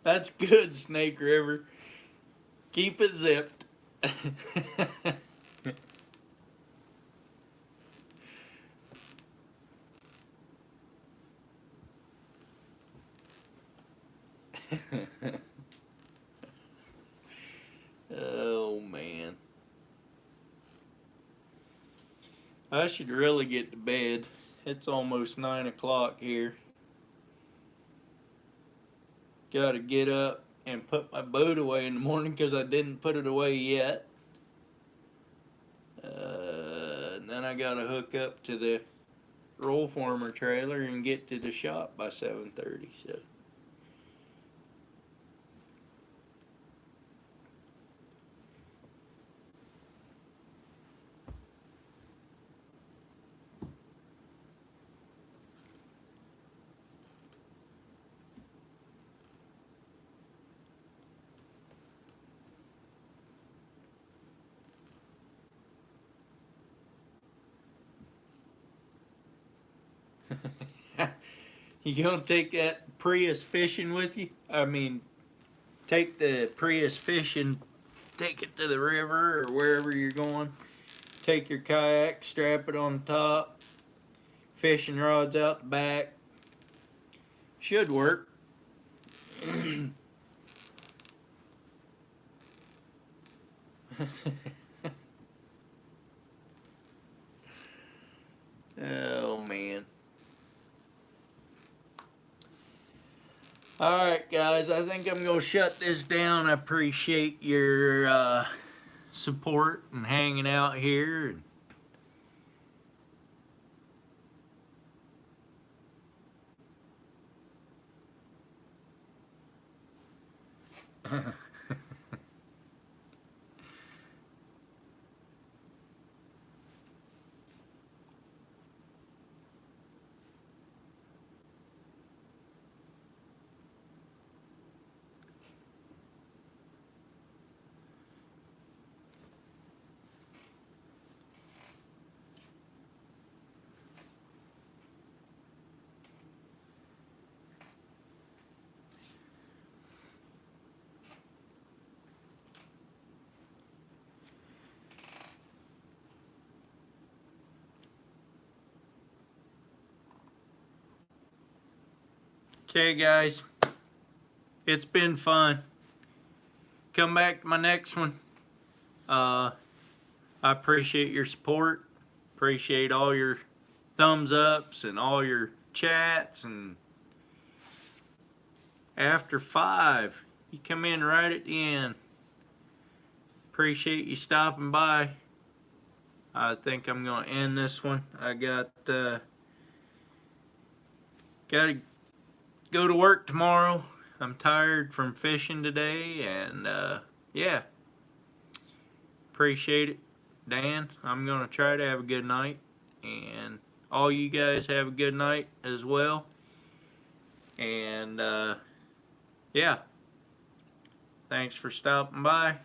[SPEAKER 1] That's good, Snake River. Keep it zipped. Oh man. I should really get to bed. It's almost 9 o'clock here. Gotta get up and put my boat away in the morning because I didn't put it away yet. And then I gotta hook up to the roll former trailer and get to the shop by 7:30. So. You gonna take that Prius fishing with you? I mean, take the Prius fishing, take it to the river or wherever you're going. Take your kayak, strap it on top, fishing rods out the back. Should work. Oh man. Alright guys, I think I'm gonna shut this down. I appreciate your support and hanging out here. Okay guys, it's been fun. Come back to my next one. I appreciate your support. Appreciate all your thumbs ups and all your chats. And after 5, you come in right at the end. Appreciate you stopping by. I think I'm gonna end this one. I gotta go to work tomorrow. I'm tired from fishing today, and yeah, appreciate it, Dan. I'm gonna try to have a good night, and all you guys have a good night as well. And yeah, thanks for stopping by.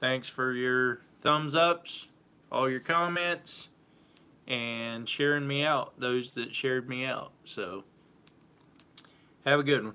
[SPEAKER 1] Thanks for your thumbs ups, all your comments, and sharing me out, those that shared me out. So have a good one.